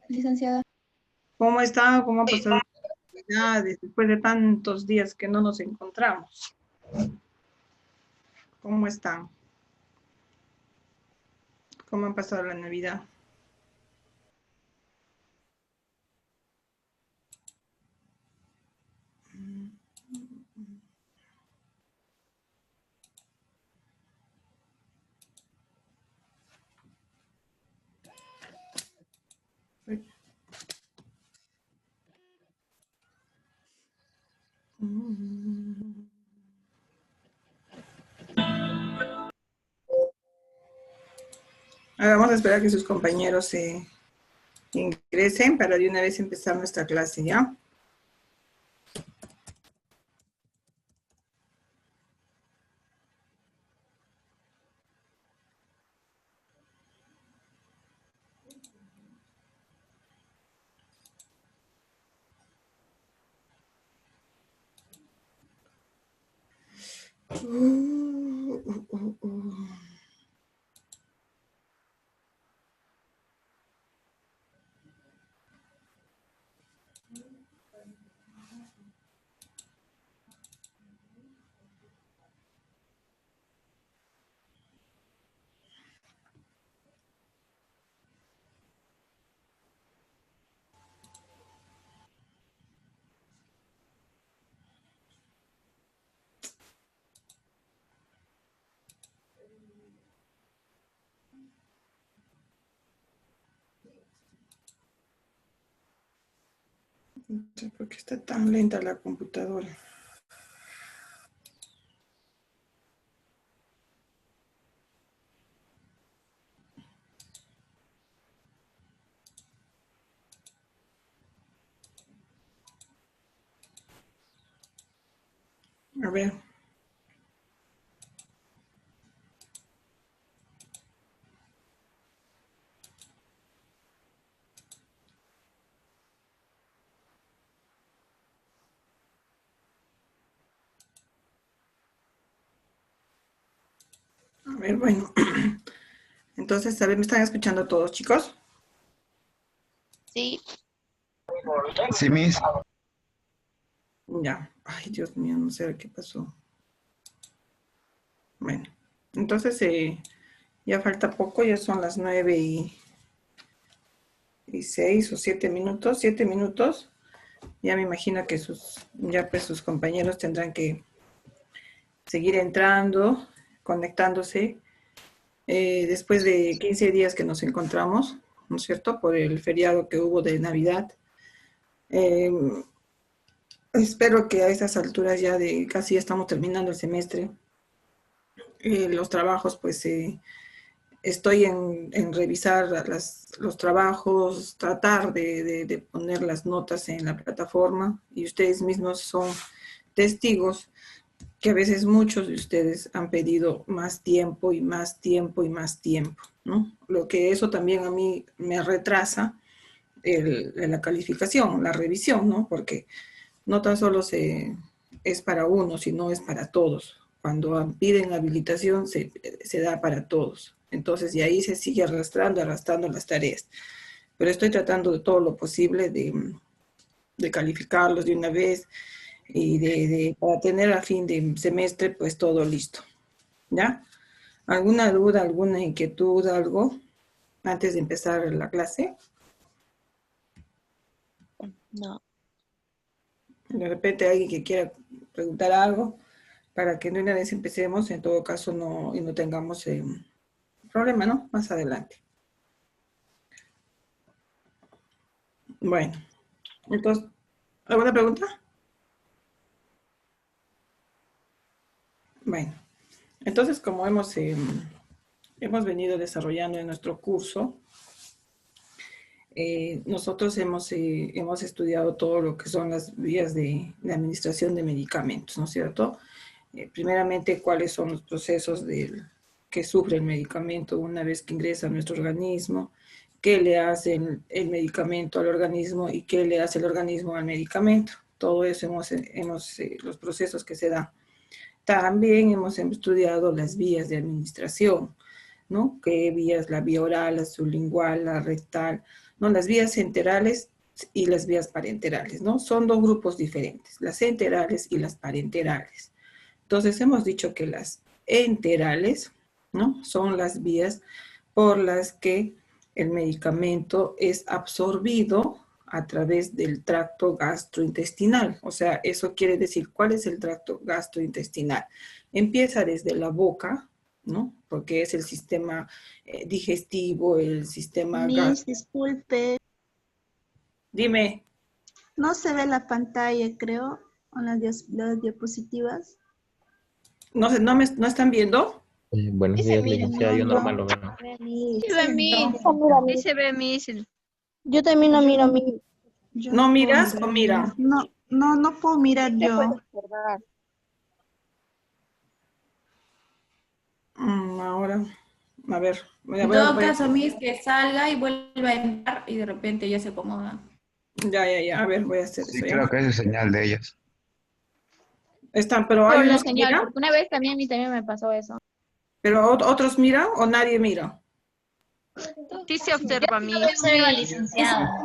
licenciada. ¿Cómo está? ¿Cómo ha pasado las Navidades después de tantos días que no nos encontramos? ¿Cómo están? ¿Cómo han pasado la Navidad? Ahora vamos a esperar que sus compañeros se ingresen para de una vez empezar nuestra clase, ¿ya? No sé por qué está tan lenta la computadora. A ver. A ver, bueno. Entonces, a ver, ¿me están escuchando todos, chicos? Sí. Sí, Miss. Ya. Ay, Dios mío, no sé qué pasó. Bueno, entonces ya falta poco, ya son las 9:06 o 7 minutos, 7 minutos. Ya me imagino que sus compañeros tendrán que seguir entrando, conectándose. Después de 15 días que nos encontramos, ¿no es cierto? Por el feriado que hubo de Navidad. Espero que a estas alturas ya de casi ya estamos terminando el semestre. Los trabajos, pues estoy en revisar los trabajos, tratar de poner las notas en la plataforma y ustedes mismos son testigos que a veces muchos de ustedes han pedido más tiempo y más tiempo y más tiempo, ¿no? Lo que eso también a mí me retrasa la calificación, la revisión, ¿no? Porque no tan solo es para uno, sino es para todos. Cuando piden habilitación se da para todos. Entonces, y ahí se sigue arrastrando las tareas. Pero estoy tratando de todo lo posible de calificarlos de una vez y para tener a fin de semestre, pues todo listo. ¿Ya? ¿Alguna duda, alguna inquietud, algo antes de empezar la clase? No. De repente alguien que quiera preguntar algo para que de una vez empecemos, en todo caso no tengamos problema, ¿no? Más adelante. Bueno, entonces, ¿alguna pregunta? Bueno, entonces como hemos venido desarrollando en nuestro curso, nosotros hemos estudiado todo lo que son las vías de administración de medicamentos, ¿no es cierto? Primeramente, cuáles son los procesos que sufre el medicamento una vez que ingresa a nuestro organismo, qué le hace el medicamento al organismo y qué le hace el organismo al medicamento. Todo eso los procesos que se dan. También hemos estudiado las vías de administración, ¿no? ¿Qué vías? La vía oral, la sublingual, la rectal. ¿no? Las vías enterales y las vías parenterales, ¿no? Son dos grupos diferentes, las enterales y las parenterales. Entonces hemos dicho que las enterales, ¿no? Son las vías por las que el medicamento es absorbido a través del tracto gastrointestinal. O sea, eso quiere decir, ¿cuál es el tracto gastrointestinal? Empieza desde la boca, ¿no? Porque es el sistema digestivo, el sistema Miss, disculpe, Dime, no se ve la pantalla, creo, con las diapositivas. ¿no están viendo? Buenos Sí se días, mira, licenciada. Yo normal lo veo. Sí se ve Miss. Sí se ve Miss. Yo también no miro a mí. Yo ¿No puedo miras o mirar. mira? No puedo mirar yo. Ahora, a ver. En todo caso, Miss, que salga y vuelva a entrar y de repente ya se acomoda. Ya, a ver, voy a hacer Sí, eso ya. creo que es señal de ellos. Están, pero hay Por la unos que señal, miran, porque una vez también a mí también me pasó eso. pero otros miran o nadie mira. Sí se observa Miss. Licenciada.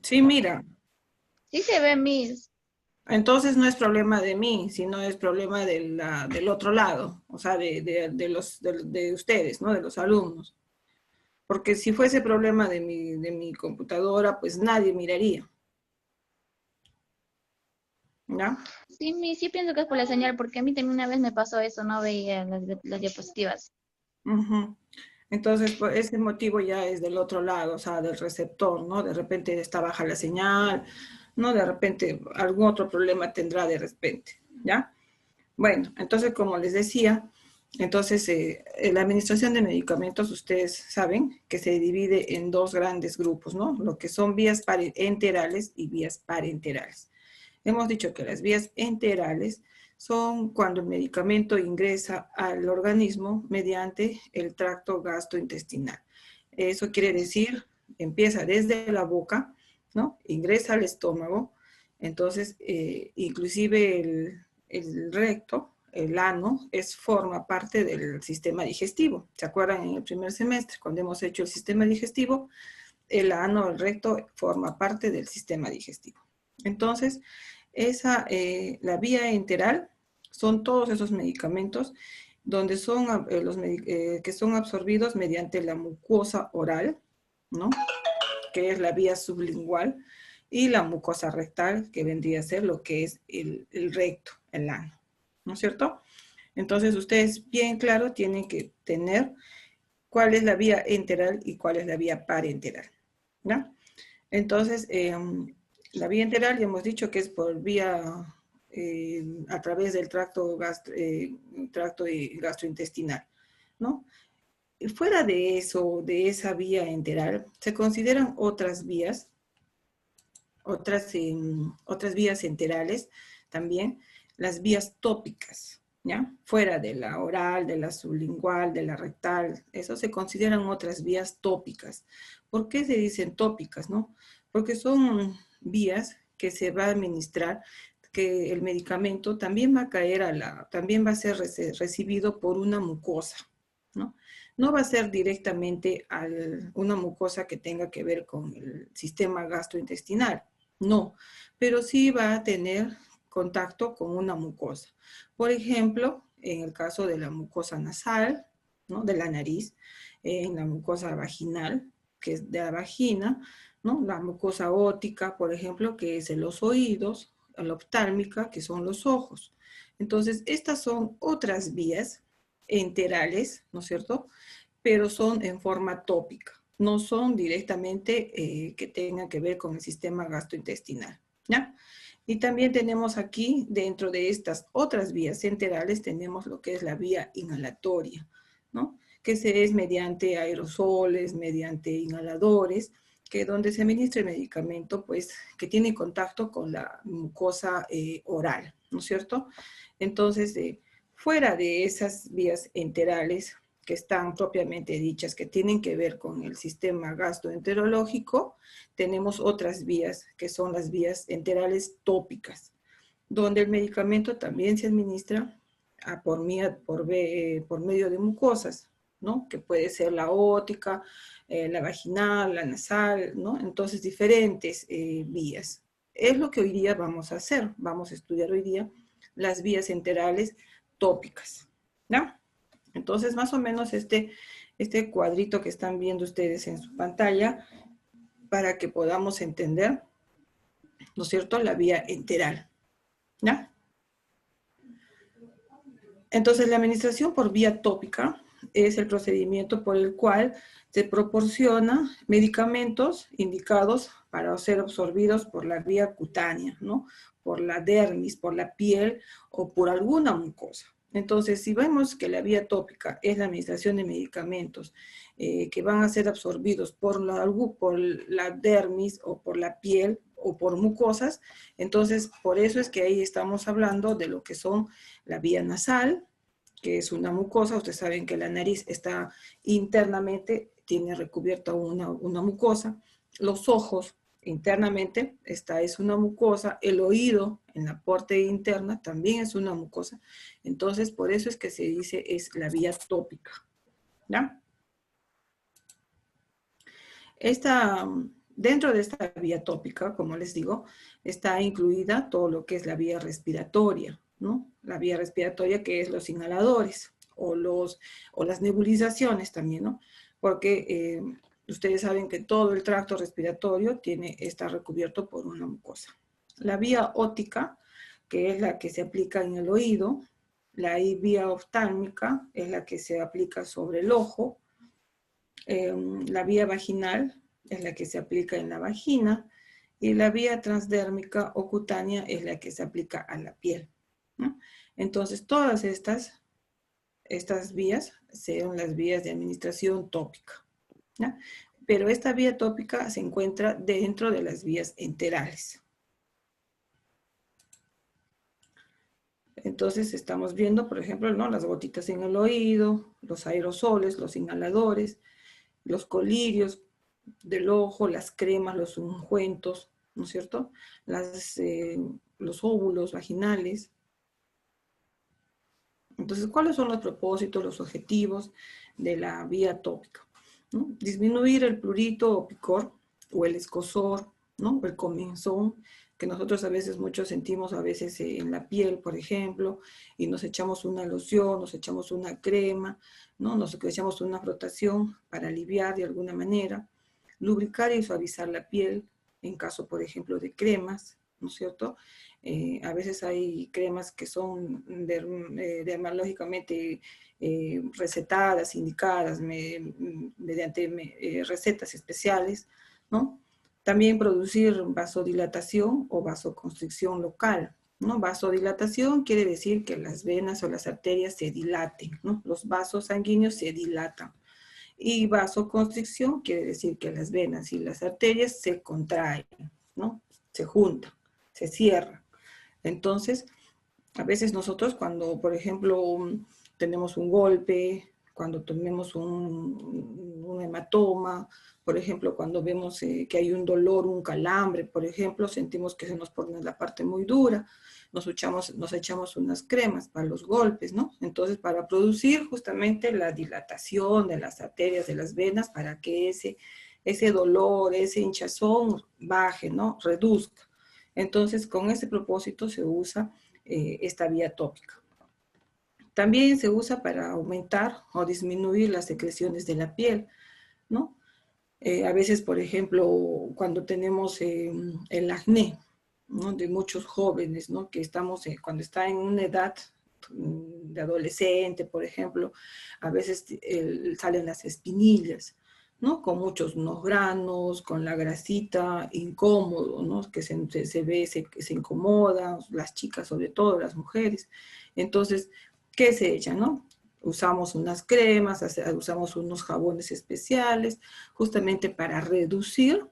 Sí mira. Sí se ve Miss. Entonces no es problema de mí, sino es problema del otro lado, o sea, de ustedes, ¿no? De los alumnos. Porque si fuese problema de mi computadora, pues nadie miraría. ¿Ya? Sí, Miss, sí pienso que es por la señal, porque a mí también una vez me pasó eso, no veía las diapositivas. Ujú. Entonces, por ese motivo ya es del otro lado, o sea, del receptor, ¿no? De repente está baja la señal, ¿no? De repente algún otro problema tendrá de repente, ¿ya? Bueno, entonces, como les decía, entonces, la administración de medicamentos, ustedes saben que se divide en dos grandes grupos, ¿no? Lo que son vías enterales y vías parenterales. Hemos dicho que las vías enterales son cuando el medicamento ingresa al organismo mediante el tracto gastrointestinal. Eso quiere decir, empieza desde la boca, ¿no? Ingresa al estómago, entonces, inclusive el recto, el ano, forma parte del sistema digestivo. ¿Se acuerdan en el primer semestre, cuando hemos hecho el sistema digestivo? El ano, el recto, forma parte del sistema digestivo. Entonces, la vía enteral son todos esos medicamentos donde son que son absorbidos mediante la mucosa oral, ¿no? Que es la vía sublingual, y la mucosa rectal, que vendría a ser lo que es el recto, el ano, ¿no es cierto? Entonces, ustedes bien claro tienen que tener cuál es la vía enteral y cuál es la vía parenteral, ¿no? Entonces, la vía enteral ya hemos dicho que es por vía a través del tracto gastrointestinal, ¿no? Y fuera de eso, de esa vía enteral, se consideran otras vías, otras vías enterales también, las vías tópicas, ¿ya? Fuera de la oral, de la sublingual, de la rectal, eso se consideran otras vías tópicas. ¿Por qué se dicen tópicas, no? Porque son vías que se va a administrar, que el medicamento también va a caer también va a ser recibido por una mucosa, ¿no? No va a ser directamente una mucosa que tenga que ver con el sistema gastrointestinal, no, pero sí va a tener contacto con una mucosa. Por ejemplo, en el caso de la mucosa nasal, ¿no? De la nariz, en la mucosa vaginal, que es de la vagina, ¿no? La mucosa óptica, por ejemplo, que es de los oídos, la oftálmica, que son los ojos. Entonces, estas son otras vías enterales, ¿no es cierto? Pero son en forma tópica, no son directamente que tengan que ver con el sistema gastrointestinal, ¿ya? Y también tenemos aquí, dentro de estas otras vías enterales, tenemos lo que es la vía inhalatoria, ¿no? Que es mediante aerosoles, mediante inhaladores, que donde se administra el medicamento, pues, que tiene contacto con la mucosa oral, ¿no es cierto? Entonces, fuera de esas vías enterales, que están propiamente dichas, que tienen que ver con el sistema gastroenterológico, tenemos otras vías, que son las vías enterales tópicas, donde el medicamento también se administra por medio de mucosas, ¿no? Que puede ser la ótica, la vaginal, la nasal, ¿no? Entonces, diferentes vías. Es lo que hoy día vamos a hacer. Vamos a estudiar hoy día las vías enterales tópicas, ¿no? Entonces, más o menos este cuadrito que están viendo ustedes en su pantalla, para que podamos entender, ¿no es cierto?, la vía enteral, ¿ya? Entonces, la administración por vía tópica es el procedimiento por el cual se proporciona medicamentos indicados para ser absorbidos por la vía cutánea, ¿no? Por la dermis, por la piel o por alguna mucosa. Entonces, si vemos que la vía tópica es la administración de medicamentos que van a ser absorbidos por la dermis o por la piel o por mucosas, entonces por eso es que ahí estamos hablando de lo que son la vía nasal, que es una mucosa. Ustedes saben que la nariz está internamente, tiene recubierta una mucosa. Los ojos internamente, esta es una mucosa. El oído en la parte interna también es una mucosa. Entonces, por eso es que se dice es la vía tópica, ¿ya? Dentro de esta vía tópica, como les digo, está incluida todo lo que es la vía respiratoria, ¿no? La vía respiratoria, que es los inhaladores o las nebulizaciones también, ¿no? Porque ustedes saben que todo el tracto respiratorio está recubierto por una mucosa. La vía óptica, que es la que se aplica en el oído. La vía oftálmica es la que se aplica sobre el ojo. La vía vaginal es la que se aplica en la vagina. Y la vía transdérmica o cutánea es la que se aplica a la piel, ¿no? Entonces, todas estas vías son las vías de administración tópica, ¿no? Pero esta vía tópica se encuentra dentro de las vías enterales. Entonces, estamos viendo, por ejemplo, ¿no?, las gotitas en el oído, los aerosoles, los inhaladores, los colirios del ojo, las cremas, los ungüentos, ¿no es cierto? Los óvulos vaginales. Entonces, ¿cuáles son los propósitos, los objetivos de la vía tópica? ¿No? Disminuir el prurito o picor, o el escozor, ¿no?, el comezón, que nosotros a veces muchos sentimos a veces en la piel, por ejemplo, y nos echamos una loción, nos echamos una crema, ¿no?, nos echamos una frotación para aliviar de alguna manera. Lubricar y suavizar la piel, en caso, por ejemplo, de cremas, ¿no es cierto? A veces hay cremas que son dermatológicamente recetadas, indicadas mediante recetas especiales, ¿no? También producir vasodilatación o vasoconstricción local, ¿no? Vasodilatación quiere decir que las venas o las arterias se dilaten, ¿no? Los vasos sanguíneos se dilatan. Y vasoconstricción quiere decir que las venas y las arterias se contraen, ¿no? Se juntan, se cierran. Entonces, a veces nosotros cuando, por ejemplo, tenemos un golpe, cuando tenemos un hematoma, por ejemplo, cuando vemos que hay un dolor, un calambre, por ejemplo, sentimos que se nos pone la parte muy dura, nos echamos unas cremas para los golpes, ¿no? Entonces, para producir justamente la dilatación de las arterias, de las venas, para que ese dolor, ese hinchazón baje, ¿no? Reduzca. Entonces, con ese propósito se usa esta vía tópica. También se usa para aumentar o disminuir las secreciones de la piel, ¿no? A veces, por ejemplo, cuando tenemos el acné, ¿no?, de muchos jóvenes, ¿no?, que cuando está en una edad de adolescente, por ejemplo, a veces salen las espinillas, ¿no?, con unos granos, con la grasita, incómodo, ¿no?, que se ve, se incomoda, las chicas sobre todo, las mujeres. Entonces, ¿qué se echa, no? Usamos unas cremas, usamos unos jabones especiales, justamente para reducir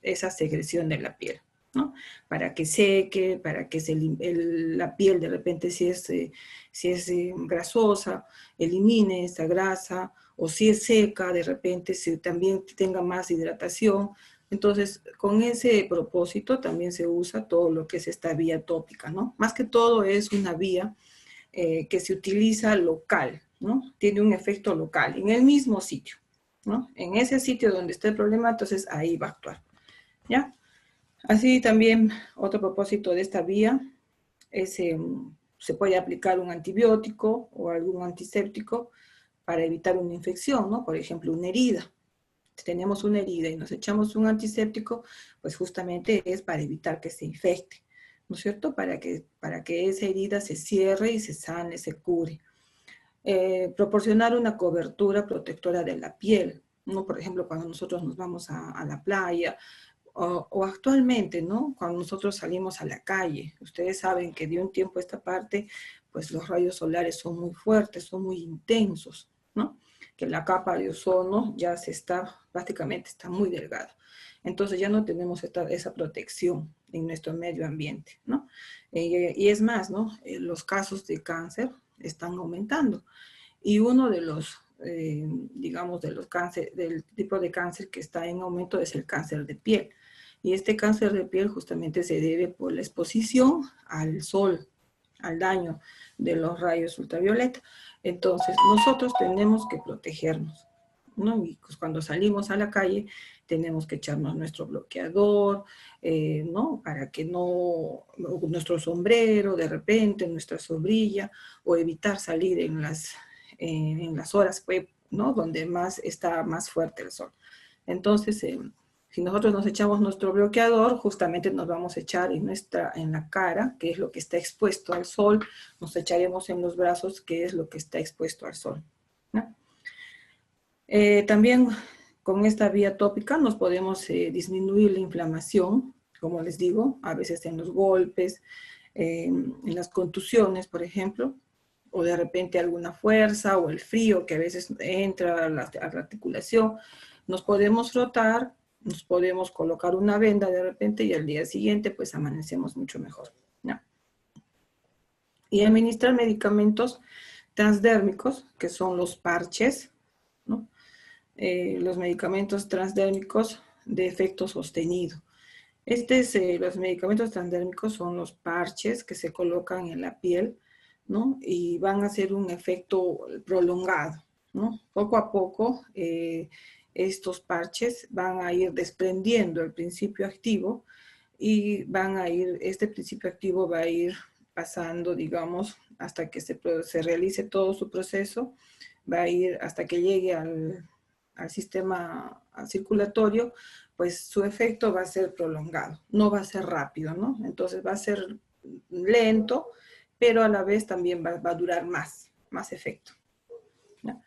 esa secreción de la piel, ¿no? Para que seque, para que la piel de repente, si es grasosa, elimine esa grasa, o si es seca, de repente también tenga más hidratación. Entonces, con ese propósito también se usa todo lo que es esta vía tópica, ¿no? Más que todo es una vía que se utiliza local, ¿no? Tiene un efecto local, en el mismo sitio, ¿no? En ese sitio donde está el problema, entonces ahí va a actuar, ¿ya? Así también, otro propósito de esta vía es, se puede aplicar un antibiótico o algún antiséptico para evitar una infección, ¿no? Por ejemplo, una herida. Si tenemos una herida y nos echamos un antiséptico, pues justamente es para evitar que se infecte, ¿no es cierto? Para que esa herida se cierre y se sane, se cure. Proporcionar una cobertura protectora de la piel, ¿no? Por ejemplo, cuando nosotros nos vamos a la playa, o actualmente, ¿no? Cuando nosotros salimos a la calle, ustedes saben que de un tiempo a esta parte, pues los rayos solares son muy fuertes, son muy intensos, ¿no? Que la capa de ozono ya prácticamente está muy delgada. Entonces ya no tenemos esa protección en nuestro medio ambiente, ¿no? Y es más, ¿no? Los casos de cáncer están aumentando. Y uno de los, digamos, del tipo de cáncer que está en aumento es el cáncer de piel. Y este cáncer de piel justamente se debe por la exposición al sol, al daño de los rayos ultravioleta. Entonces, nosotros tenemos que protegernos, ¿no? Y pues cuando salimos a la calle, tenemos que echarnos nuestro bloqueador, ¿no? Para que no, nuestro sombrero de repente, nuestra sombrilla, o evitar salir en las horas, ¿no? Donde está más fuerte el sol. Entonces, si nosotros nos echamos nuestro bloqueador, justamente nos vamos a echar en la cara, que es lo que está expuesto al sol, nos echaremos en los brazos, que es lo que está expuesto al sol, ¿no? También con esta vía tópica nos podemos disminuir la inflamación, como les digo, a veces en los golpes, en las contusiones, por ejemplo, o de repente alguna fuerza o el frío que a veces entra a la articulación. Nos podemos frotar, nos podemos colocar una venda de repente y al día siguiente pues amanecemos mucho mejor, ¿no? Y administrar medicamentos transdérmicos, que son los parches, ¿no? Los medicamentos transdérmicos de efecto sostenido. Los medicamentos transdérmicos son los parches que se colocan en la piel, ¿no? Y van a hacer un efecto prolongado, ¿no? Poco a poco, estos parches van a ir desprendiendo el principio activo y este principio activo va a ir pasando, digamos, hasta que se realice todo su proceso, va a ir hasta que llegue al sistema circulatorio, pues su efecto va a ser prolongado, no va a ser rápido, ¿no? Entonces va a ser lento, pero a la vez también va a durar más efecto, ¿no?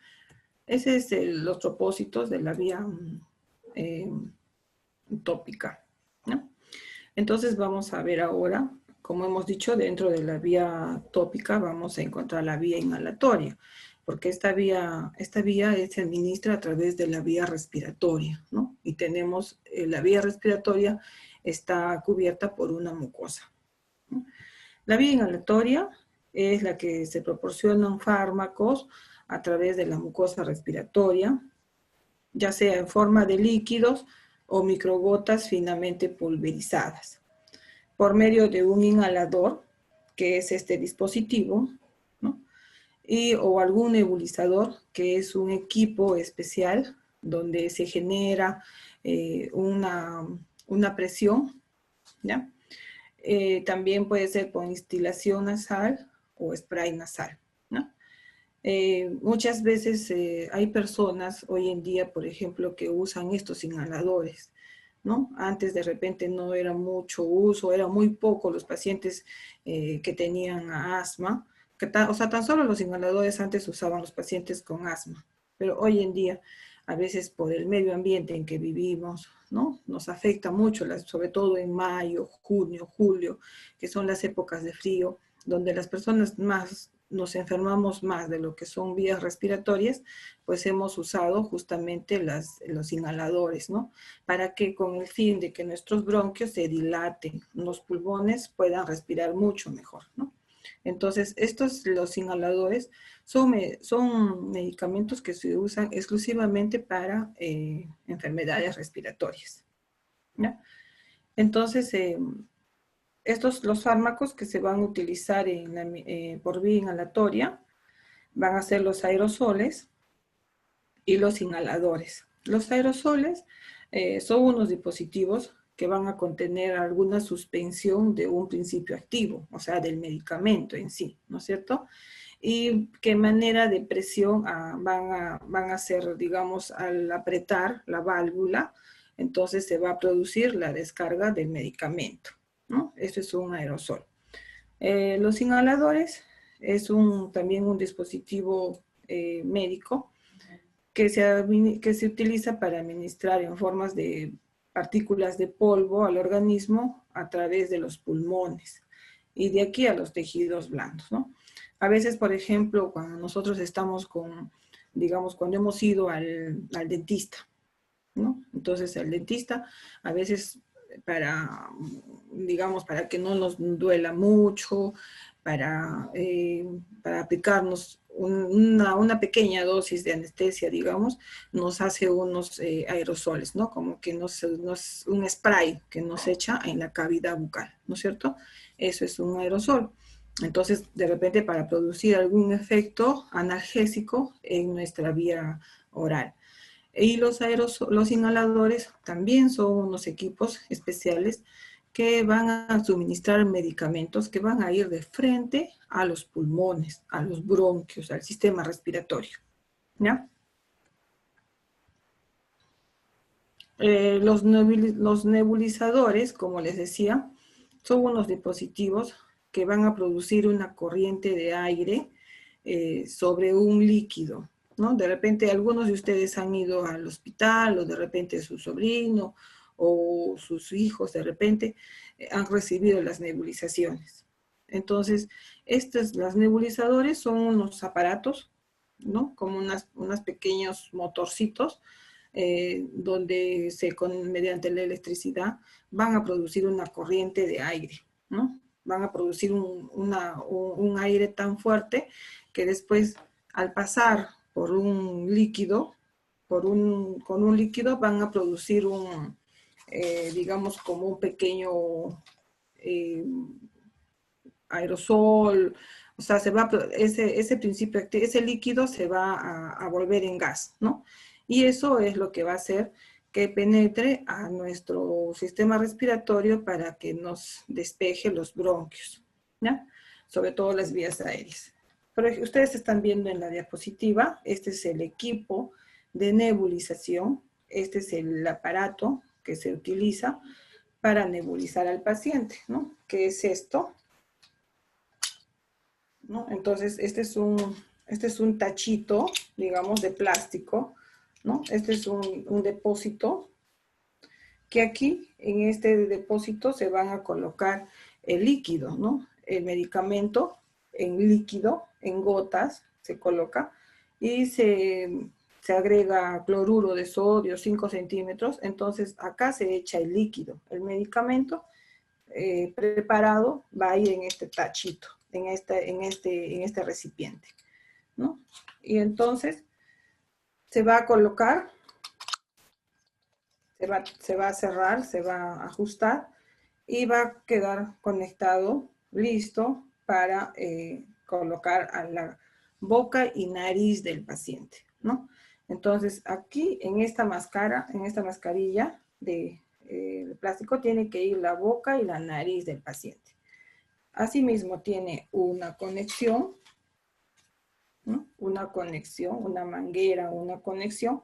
Ese es los propósitos de la vía tópica, ¿no? Entonces vamos a ver ahora, como hemos dicho, dentro de la vía tópica vamos a encontrar la vía inhalatoria, porque esta vía se administra a través de la vía respiratoria, ¿no? Y tenemos, la vía respiratoria está cubierta por una mucosa, ¿no? La vía inhalatoria es la que se proporcionan fármacos a través de la mucosa respiratoria, ya sea en forma de líquidos o microgotas finamente pulverizadas, por medio de un inhalador, que es este dispositivo, ¿no? O algún nebulizador, que es un equipo especial donde se genera una presión, ¿ya? También puede ser por instilación nasal o spray nasal, ¿no? Muchas veces hay personas hoy en día, por ejemplo, que usan estos inhaladores, ¿no? Antes de repente no era mucho uso, era muy poco los pacientes que tenían asma, o sea, tan solo los inhaladores antes usaban los pacientes con asma, pero hoy en día, a veces por el medio ambiente en que vivimos, ¿no? Nos afecta mucho, sobre todo en mayo, junio, julio, que son las épocas de frío, donde las personas nos enfermamos más de lo que son vías respiratorias, pues hemos usado justamente los inhaladores, ¿no? Para que con el fin de que nuestros bronquios se dilaten, los pulmones puedan respirar mucho mejor, ¿no? Entonces, los inhaladores, son medicamentos que se usan exclusivamente para enfermedades respiratorias, ¿ya? Entonces, los fármacos que se van a utilizar por vía inhalatoria van a ser los aerosoles y los inhaladores. Los aerosoles son unos dispositivos que van a contener alguna suspensión de un principio activo, o sea, del medicamento en sí, ¿no es cierto? Y qué manera de presión van a hacer, digamos, al apretar la válvula, entonces se va a producir la descarga del medicamento, ¿no? Eso es un aerosol. Los inhaladores es también un dispositivo médico que se utiliza para administrar en formas de partículas de polvo al organismo a través de los pulmones y de aquí a los tejidos blandos, ¿no? A veces, por ejemplo, cuando nosotros estamos digamos, cuando hemos ido al dentista, ¿no? Entonces, el dentista, a veces, digamos, para que no nos duela mucho, para aplicarnos una pequeña dosis de anestesia, digamos, nos hace unos aerosoles, ¿no? Como que un spray que nos echa en la cavidad bucal, ¿no es cierto? Eso es un aerosol. Entonces, de repente, para producir algún efecto analgésico en nuestra vía oral. Y los inhaladores también son unos equipos especiales que van a suministrar medicamentos que van a ir de frente a los pulmones, a los bronquios, al sistema respiratorio. ¿Ya? Los nebulizadores, como les decía, son unos dispositivos que van a producir una corriente de aire sobre un líquido, ¿no? De repente algunos de ustedes han ido al hospital o de repente su sobrino o sus hijos de repente han recibido las nebulizaciones. Entonces, las nebulizadores son unos aparatos, ¿no? Como unos pequeños motorcitos donde mediante la electricidad van a producir una corriente de aire, ¿no? Van a producir un aire tan fuerte que después al pasar por un líquido, con un líquido van a producir digamos, como un pequeño aerosol, o sea, ese principio, ese líquido se va a volver en gas, ¿no? Y eso es lo que va a hacer que penetre a nuestro sistema respiratorio para que nos despeje los bronquios, ¿ya? Sobre todo las vías aéreas. Pero ustedes están viendo en la diapositiva, este es el equipo de nebulización, este es el aparato que se utiliza para nebulizar al paciente, ¿no? ¿Qué es esto? ¿No? Entonces, este es un tachito, digamos, de plástico, ¿no? Este es un depósito que aquí, en este depósito, se van a colocar el líquido, ¿no? El medicamento en líquido, en gotas, se coloca y se agrega cloruro de sodio, 5 centímetros, entonces acá se echa el líquido, el medicamento preparado va a ir en este tachito, en este recipiente, ¿no? Y entonces se va a colocar, se va a cerrar, se va a ajustar y va a quedar conectado, listo para colocar a la boca y nariz del paciente, ¿no? Entonces aquí en esta mascarilla de plástico tiene que ir la boca y la nariz del paciente. Asimismo tiene una conexión, ¿no? Una conexión, una manguera, una conexión,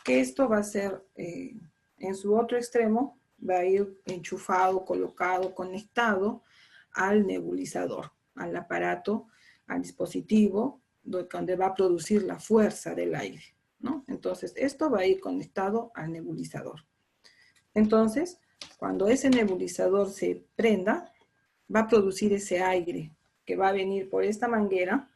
que esto va a ser en su otro extremo, va a ir enchufado, colocado, conectado al nebulizador, al aparato, al dispositivo, donde va a producir la fuerza del aire, ¿no? Entonces, esto va a ir conectado al nebulizador. Entonces, cuando ese nebulizador se prenda, va a producir ese aire que va a venir por esta manguera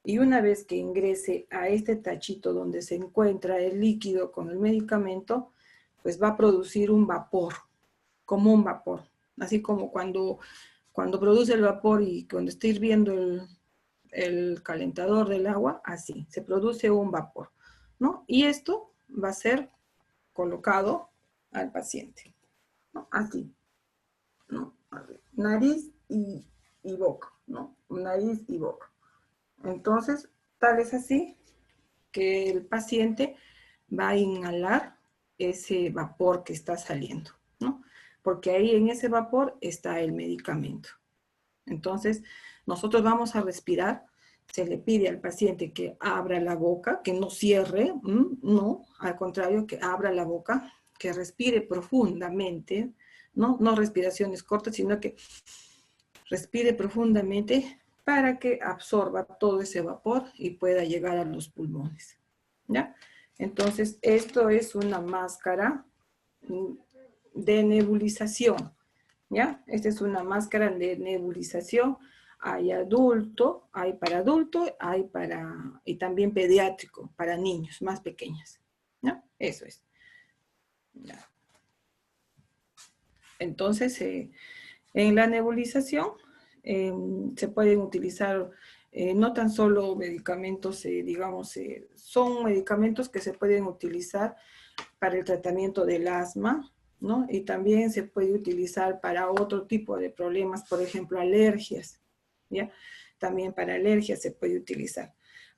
y una vez que ingrese a este tachito donde se encuentra el líquido con el medicamento, pues va a producir un vapor, como un vapor. Así como cuando produce el vapor y cuando está hirviendo el calentador del agua, así, se produce un vapor, ¿no? Y esto va a ser colocado al paciente, ¿no? Así, ¿no? Nariz y boca, ¿no? Nariz y boca. Entonces, Tal es así que el paciente va a inhalar ese vapor que está saliendo, ¿no? Porque ahí en ese vapor está el medicamento. Entonces, nosotros vamos a respirar. Se le pide al paciente que abra la boca, que no cierre, no, al contrario, que abra la boca, que respire profundamente, ¿no? No respiraciones cortas, sino que respire profundamente para que absorba todo ese vapor y pueda llegar a los pulmones, ¿ya? Entonces, esto es una máscara de nebulización, ¿ya? Esta es una máscara de nebulización. Hay adulto, hay para adulto, hay para, y también pediátrico, para niños más pequeños, ¿no? Eso es. ¿Ya? Entonces, en la nebulización se pueden utilizar no tan solo medicamentos, digamos, son medicamentos que se pueden utilizar para el tratamiento del asma, ¿no? Y también se puede utilizar para otro tipo de problemas, por ejemplo, alergias, ¿ya? También para alergias se puede utilizar.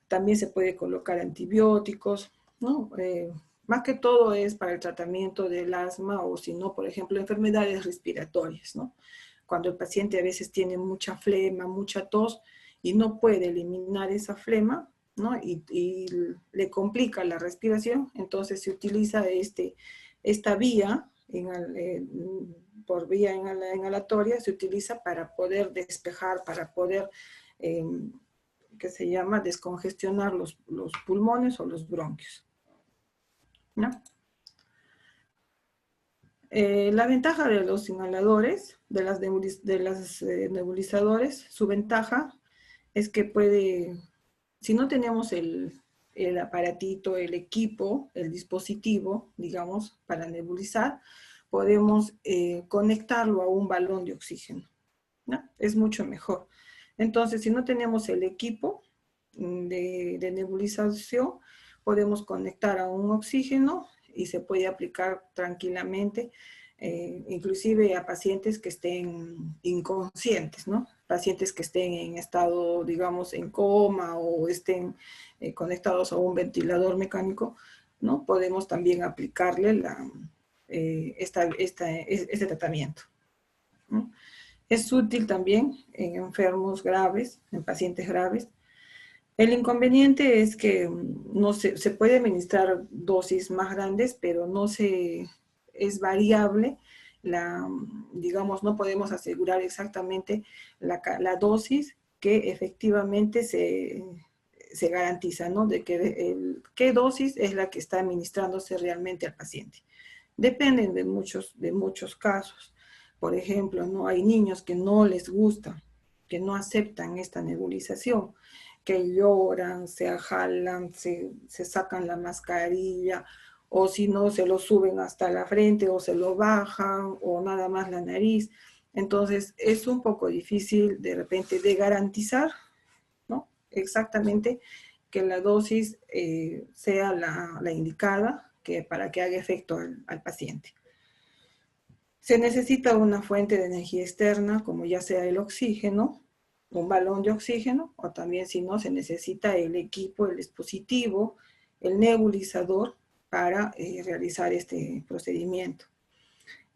También se puede colocar antibióticos, ¿no? Más que todo es para el tratamiento del asma o si no, por ejemplo, enfermedades respiratorias, ¿no? Cuando el paciente a veces tiene mucha flema, mucha tos y no puede eliminar esa flema, ¿no? Y le complica la respiración, entonces se utiliza esta vía, por vía inhalatoria, se utiliza para poder despejar, para poder, que se llama, descongestionar los pulmones o los bronquios, ¿no? La ventaja de los inhaladores, de las nebulizadores, su ventaja es que puede, si no tenemos el aparatito, el equipo, el dispositivo, digamos, para nebulizar, podemos conectarlo a un balón de oxígeno, ¿no? Es mucho mejor. Entonces, si no tenemos el equipo de nebulización, podemos conectar a un oxígeno y se puede aplicar tranquilamente, inclusive a pacientes que estén inconscientes, ¿no? Pacientes que estén en estado, digamos, en coma o estén conectados a un ventilador mecánico, ¿no? Podemos también aplicarle este tratamiento, ¿no? Es útil también en enfermos graves, en pacientes graves. El inconveniente es que no se puede administrar dosis más grandes, pero es variable. Digamos, no podemos asegurar exactamente la dosis que efectivamente se garantiza, ¿no? De qué dosis es la que está administrándose realmente al paciente. Dependen de muchos casos. Por ejemplo, ¿no? Hay niños que no les gusta, que no aceptan esta nebulización, que lloran, se ajalan, se sacan la mascarilla, o si no, se lo suben hasta la frente, o se lo bajan, o nada más la nariz. Entonces, es un poco difícil de repente de garantizar, ¿no? Exactamente que la dosis sea la indicada para que haga efecto al paciente. Se necesita una fuente de energía externa, como ya sea el oxígeno, un balón de oxígeno, o también si no, se necesita el equipo, el dispositivo, el nebulizador para realizar este procedimiento.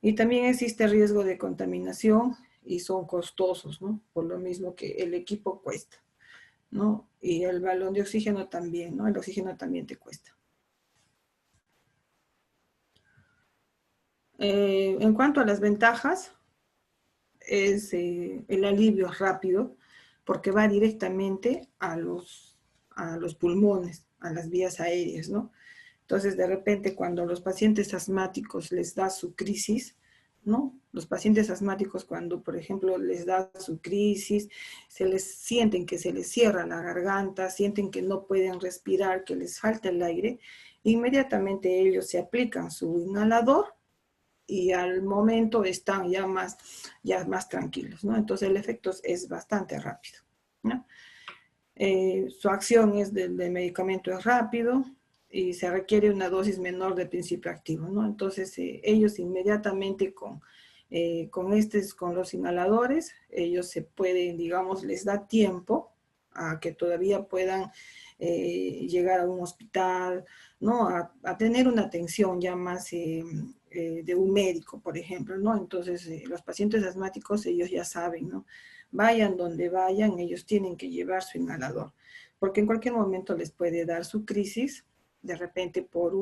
Y también existe riesgo de contaminación y son costosos, ¿no? Por lo mismo que el equipo cuesta, ¿no? Y el balón de oxígeno también, ¿no? El oxígeno también te cuesta. En cuanto a las ventajas, es el alivio rápido, porque va directamente a los pulmones, a las vías aéreas, ¿no? Entonces, de repente, cuando los pacientes asmáticos les da su crisis, ¿no? Los pacientes asmáticos, cuando, por ejemplo, les da su crisis, sienten que se les cierra la garganta, sienten que no pueden respirar, que les falta el aire, inmediatamente ellos se aplican su inhalador y al momento están ya más tranquilos, ¿no? Entonces el efecto es bastante rápido, ¿no? Su acción del medicamento es rápido y se requiere una dosis menor de principio activo, ¿no? Entonces ellos inmediatamente con los inhaladores, ellos se pueden, digamos, les da tiempo a que todavía puedan llegar a un hospital, ¿no? A tener una atención ya más de un médico, por ejemplo, ¿no? Entonces, los pacientes asmáticos, ellos ya saben, ¿no? Vayan donde vayan, ellos tienen que llevar su inhalador, porque en cualquier momento les puede dar su crisis, de repente por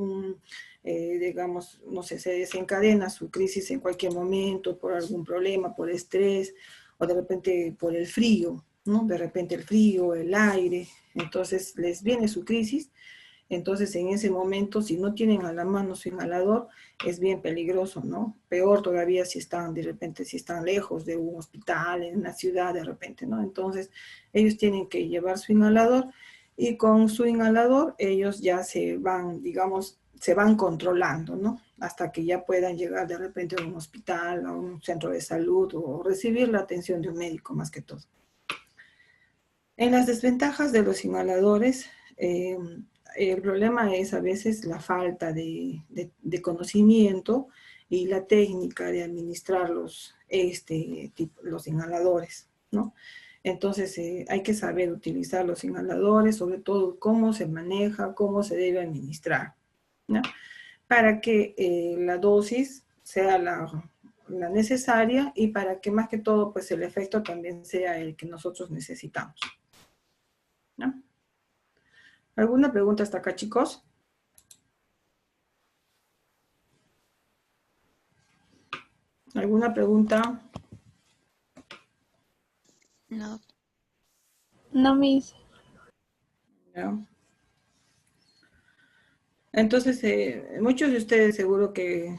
digamos, no sé, se desencadena su crisis en cualquier momento, por algún problema, por estrés, o de repente por el frío, ¿no? De repente el frío, el aire, entonces les viene su crisis. Entonces, en ese momento, si no tienen a la mano su inhalador, es bien peligroso, ¿no? Peor todavía si están, de repente, si están lejos de un hospital, en una ciudad, de repente, ¿no? Entonces, ellos tienen que llevar su inhalador y con su inhalador ellos ya se van, digamos, se van controlando, ¿no? Hasta que ya puedan llegar de repente a un hospital, a un centro de salud o recibir la atención de un médico más que todo. En las desventajas de los inhaladores, el problema es a veces la falta de conocimiento y la técnica de administrar los inhaladores, ¿no? Entonces hay que saber utilizar los inhaladores, sobre todo cómo se maneja, cómo se debe administrar, ¿no? Para que la dosis sea la necesaria y para que más que todo pues el efecto también sea el que nosotros necesitamos, ¿no? ¿Alguna pregunta hasta acá, chicos? ¿Alguna pregunta? No. No, Miss. No. Entonces, muchos de ustedes seguro que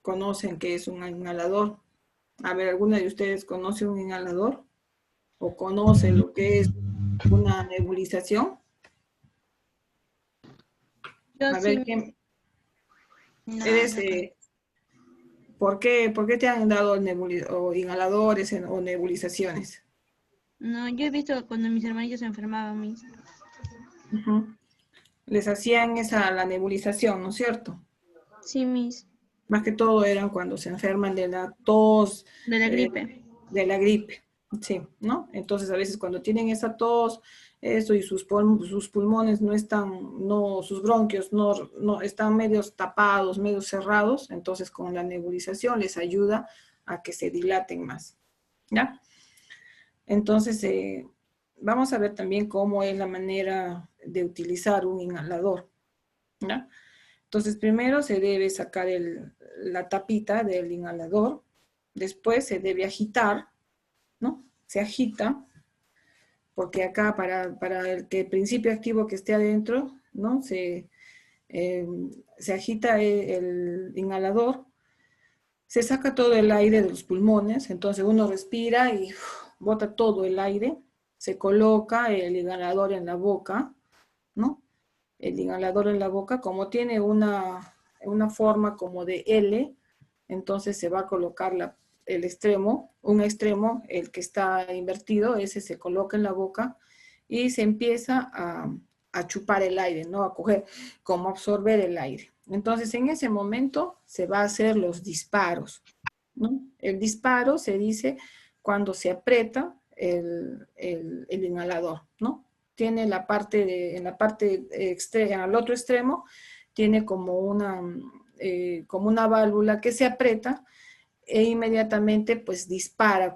conocen qué es un inhalador. A ver, ¿alguna de ustedes conoce un inhalador? ¿O conoce lo que es una nebulización? Yo A sí. ver, ¿quién No, eres? no. ¿Por qué te han dado o inhaladores o nebulizaciones? No, yo he visto cuando mis hermanillos se enfermaban, Miss. Ujú. Les hacían la nebulización, ¿no es cierto? Sí, Miss. Más que todo eran cuando se enferman de la tos, De la gripe. de la gripe, sí, ¿no? Entonces a veces cuando tienen esa tos, eso y sus pulmones no están, no, sus bronquios no están medios tapados, medios cerrados, entonces con la nebulización les ayuda a que se dilaten más, ¿ya? Entonces, vamos a ver también cómo es la manera de utilizar un inhalador, ¿ya? Entonces, primero se debe sacar la tapita del inhalador, después se debe agitar, ¿no? Se agita, porque acá para el principio activo que esté adentro, ¿no? Se agita el inhalador, se saca todo el aire de los pulmones, entonces uno respira y bota todo el aire, se coloca el inhalador en la boca, ¿no? El inhalador en la boca, como tiene una forma como de L, entonces se va a colocar un extremo, el que está invertido, ese se coloca en la boca y se empieza a chupar el aire, ¿no? A coger, como absorber el aire. Entonces, en ese momento se va a hacer los disparos, ¿no? El disparo se dice cuando se aprieta el inhalador, ¿no? Tiene en la parte extrema, al otro extremo, tiene como una válvula que se aprieta e inmediatamente pues dispara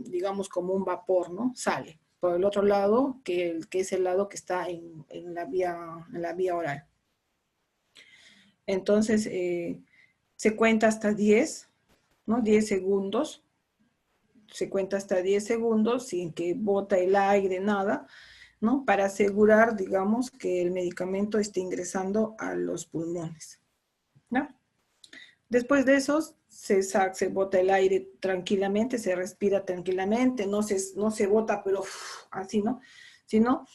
digamos como un vapor, ¿no? Sale por el otro lado, que es el lado que está en la vía oral. Entonces, se cuenta hasta 10, ¿no? 10 segundos. Se cuenta hasta 10 segundos sin que bota el aire, nada, ¿no? Para asegurar, digamos, que el medicamento esté ingresando a los pulmones, ¿no? Después de eso, se bota el aire tranquilamente, se respira tranquilamente, no se bota, pero así, ¿no? Sino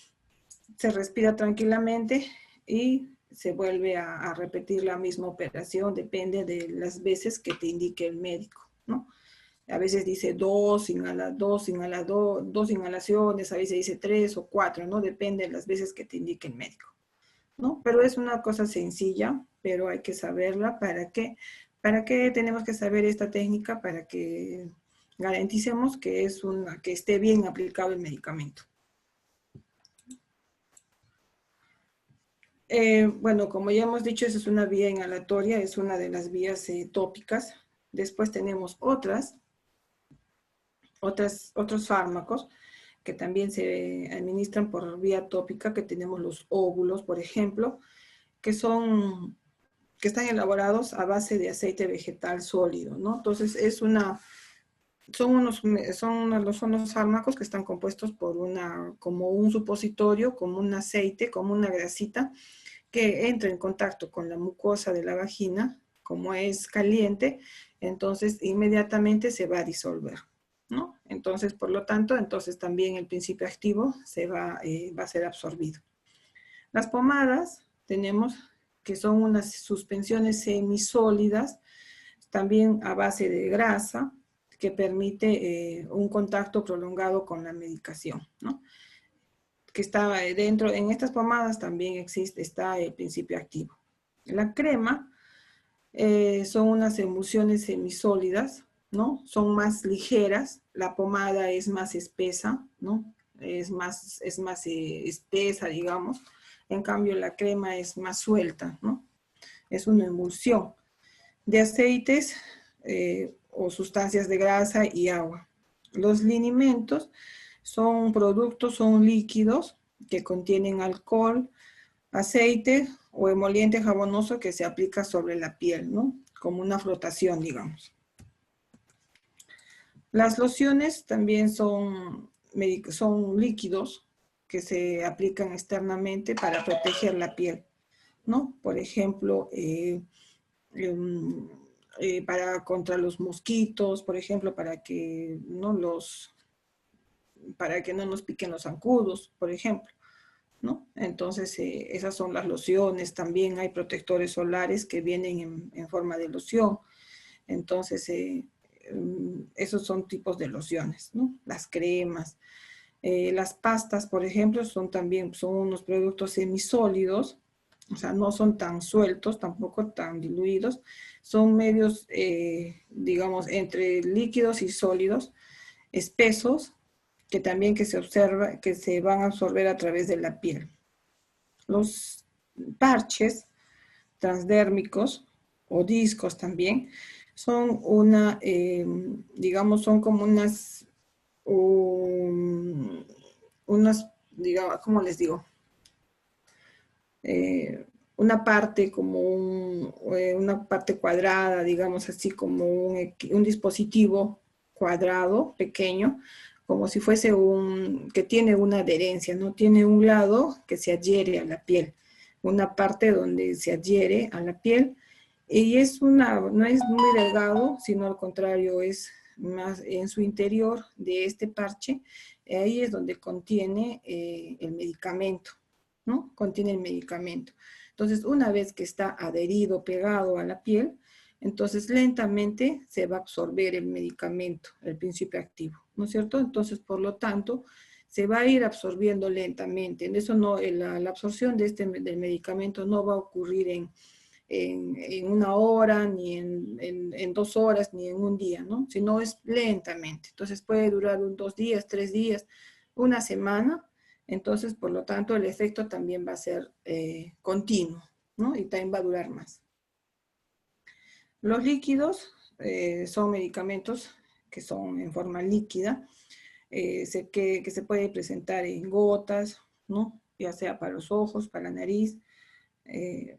se respira tranquilamente y se vuelve a repetir la misma operación, depende de las veces que te indique el médico, ¿no? A veces dice dos inhalaciones, a veces dice 3 o 4, ¿no? Depende de las veces que te indique el médico, ¿no? Pero es una cosa sencilla, pero hay que saberla. ¿Para qué? ¿Para qué tenemos que saber esta técnica? Para que garanticemos que esté bien aplicado el medicamento. Bueno, como ya hemos dicho, esa es una vía inhalatoria, es una de las vías tópicas. Después tenemos otros fármacos que también se administran por vía tópica, que tenemos los óvulos, por ejemplo, que están elaborados a base de aceite vegetal sólido, ¿no? Entonces, son unos fármacos que están compuestos por como un supositorio, como un aceite, como una grasita, que entra en contacto con la mucosa de la vagina, como es caliente, entonces inmediatamente se va a disolver, ¿no? Entonces, por lo tanto, entonces también el principio activo va a ser absorbido. Las pomadas tenemos que son unas suspensiones semisólidas, también a base de grasa, que permite un contacto prolongado con la medicación, ¿no? Que está dentro, en estas pomadas también está el principio activo. La crema son unas emulsiones semisólidas, ¿no? Son más ligeras, la pomada es más espesa, ¿no? Es más espesa, digamos. En cambio, la crema es más suelta, ¿no? Es una emulsión de aceites o sustancias de grasa y agua. Los linimentos son líquidos que contienen alcohol, aceite o emoliente jabonoso que se aplica sobre la piel, ¿no? Como una frotación, digamos. Las lociones también son líquidos que se aplican externamente para proteger la piel, ¿no? Por ejemplo, contra los mosquitos, por ejemplo, para que no nos piquen los zancudos, por ejemplo, ¿no? Entonces, esas son las lociones. También hay protectores solares que vienen en forma de loción. Entonces, esos son tipos de lociones, ¿no? Las cremas. Las pastas, por ejemplo, son unos productos semisólidos, o sea, no son tan sueltos, tampoco tan diluidos, son medios, digamos, entre líquidos y sólidos, espesos, que se observa que se van a absorber a través de la piel. Los parches transdérmicos o discos también son digamos, son como digamos, ¿cómo les digo? Una parte una parte cuadrada, digamos así, como un dispositivo cuadrado, pequeño, como si fuese que tiene una adherencia, ¿no? Tiene un lado que se adhiere a la piel, una parte donde se adhiere a la piel, y no es muy delgado, sino al contrario, es más en su interior de este parche, ahí es donde contiene el medicamento, ¿no? Contiene el medicamento. Entonces, una vez que está adherido, pegado a la piel, entonces lentamente se va a absorber el medicamento, el principio activo, ¿no es cierto? Entonces, por lo tanto, se va a ir absorbiendo lentamente. En eso la absorción del medicamento no va a ocurrir en una hora, ni en 2 horas, ni en un día, ¿no? Sino es lentamente. Entonces puede durar 2 días, 3 días, una semana. Entonces, por lo tanto, el efecto también va a ser continuo, ¿no? Y también va a durar más. Los líquidos son medicamentos que son en forma líquida, que se puede presentar en gotas, ¿no? Ya sea para los ojos, para la nariz,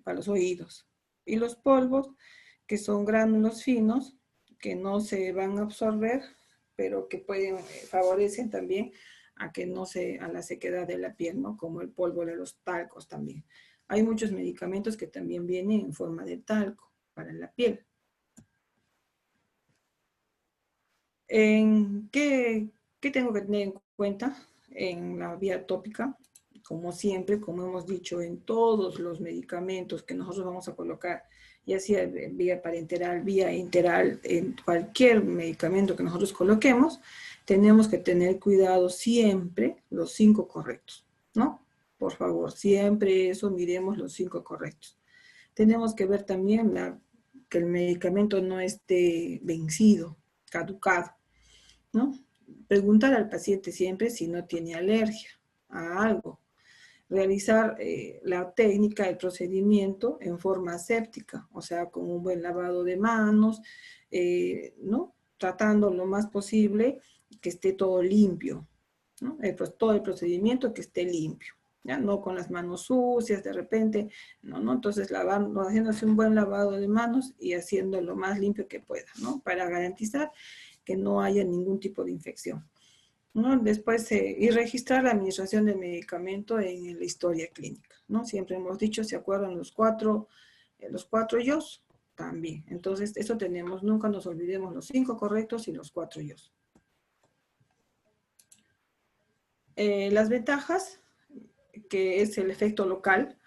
para los oídos. Y los polvos, que son gránulos finos, que no se van a absorber, pero que favorecen también a la sequedad de la piel, ¿no? Como el polvo de los talcos también. Hay muchos medicamentos que también vienen en forma de talco para la piel. ¿Qué tengo que tener en cuenta en la vía tópica? Como siempre, como hemos dicho, en todos los medicamentos que nosotros vamos a colocar, ya sea vía parenteral, vía enteral, en cualquier medicamento que nosotros coloquemos, tenemos que tener cuidado siempre los 5 correctos, ¿no? Por favor, siempre miremos los 5 correctos. Tenemos que ver también que el medicamento no esté vencido, caducado, ¿no? Preguntar al paciente siempre si no tiene alergia a algo. realizar la técnica, el procedimiento en forma aséptica, o sea, con un buen lavado de manos, ¿no? Tratando lo más posible que esté todo limpio, ¿no? Todo el procedimiento que esté limpio, ¿ya? No con las manos sucias de repente, no, entonces haciéndose un buen lavado de manos y haciendo lo más limpio que pueda, ¿no? Para garantizar que no haya ningún tipo de infección, ¿no? Después, y registrar la administración del medicamento en la historia clínica, ¿no? Siempre hemos dicho, ¿se acuerdan los cuatro yos? También. Entonces, eso tenemos, nunca nos olvidemos los 5 correctos y los 4 yos. Las ventajas, que es el efecto local,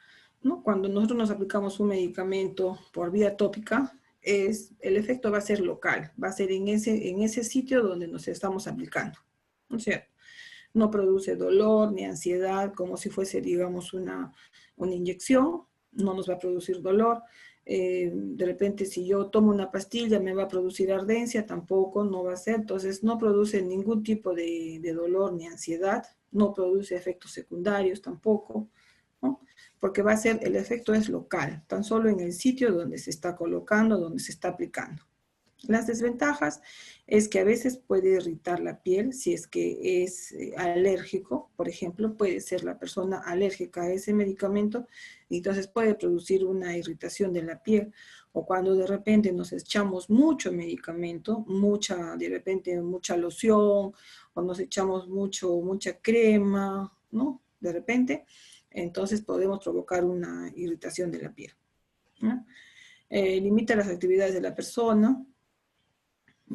¿no? Cuando nosotros nos aplicamos un medicamento por vía tópica, el efecto va a ser local, va a ser en ese sitio donde nos estamos aplicando, ¿no es cierto? No produce dolor ni ansiedad, como si fuese, digamos, una inyección, no nos va a producir dolor. De repente, si yo tomo una pastilla, me va a producir ardencia, tampoco, no va a ser. Entonces, no produce ningún tipo de dolor ni ansiedad, no produce efectos secundarios tampoco, ¿no? Porque el efecto es local, tan solo en el sitio donde se está colocando, donde se está aplicando. Las desventajas es que a veces puede irritar la piel si es que es alérgico, por ejemplo, puede ser la persona alérgica a ese medicamento y entonces puede producir una irritación de la piel, o cuando de repente nos echamos mucho medicamento, de repente mucha loción, o nos echamos mucha crema, ¿no? De repente, entonces podemos provocar una irritación de la piel, ¿no? Limita las actividades de la persona.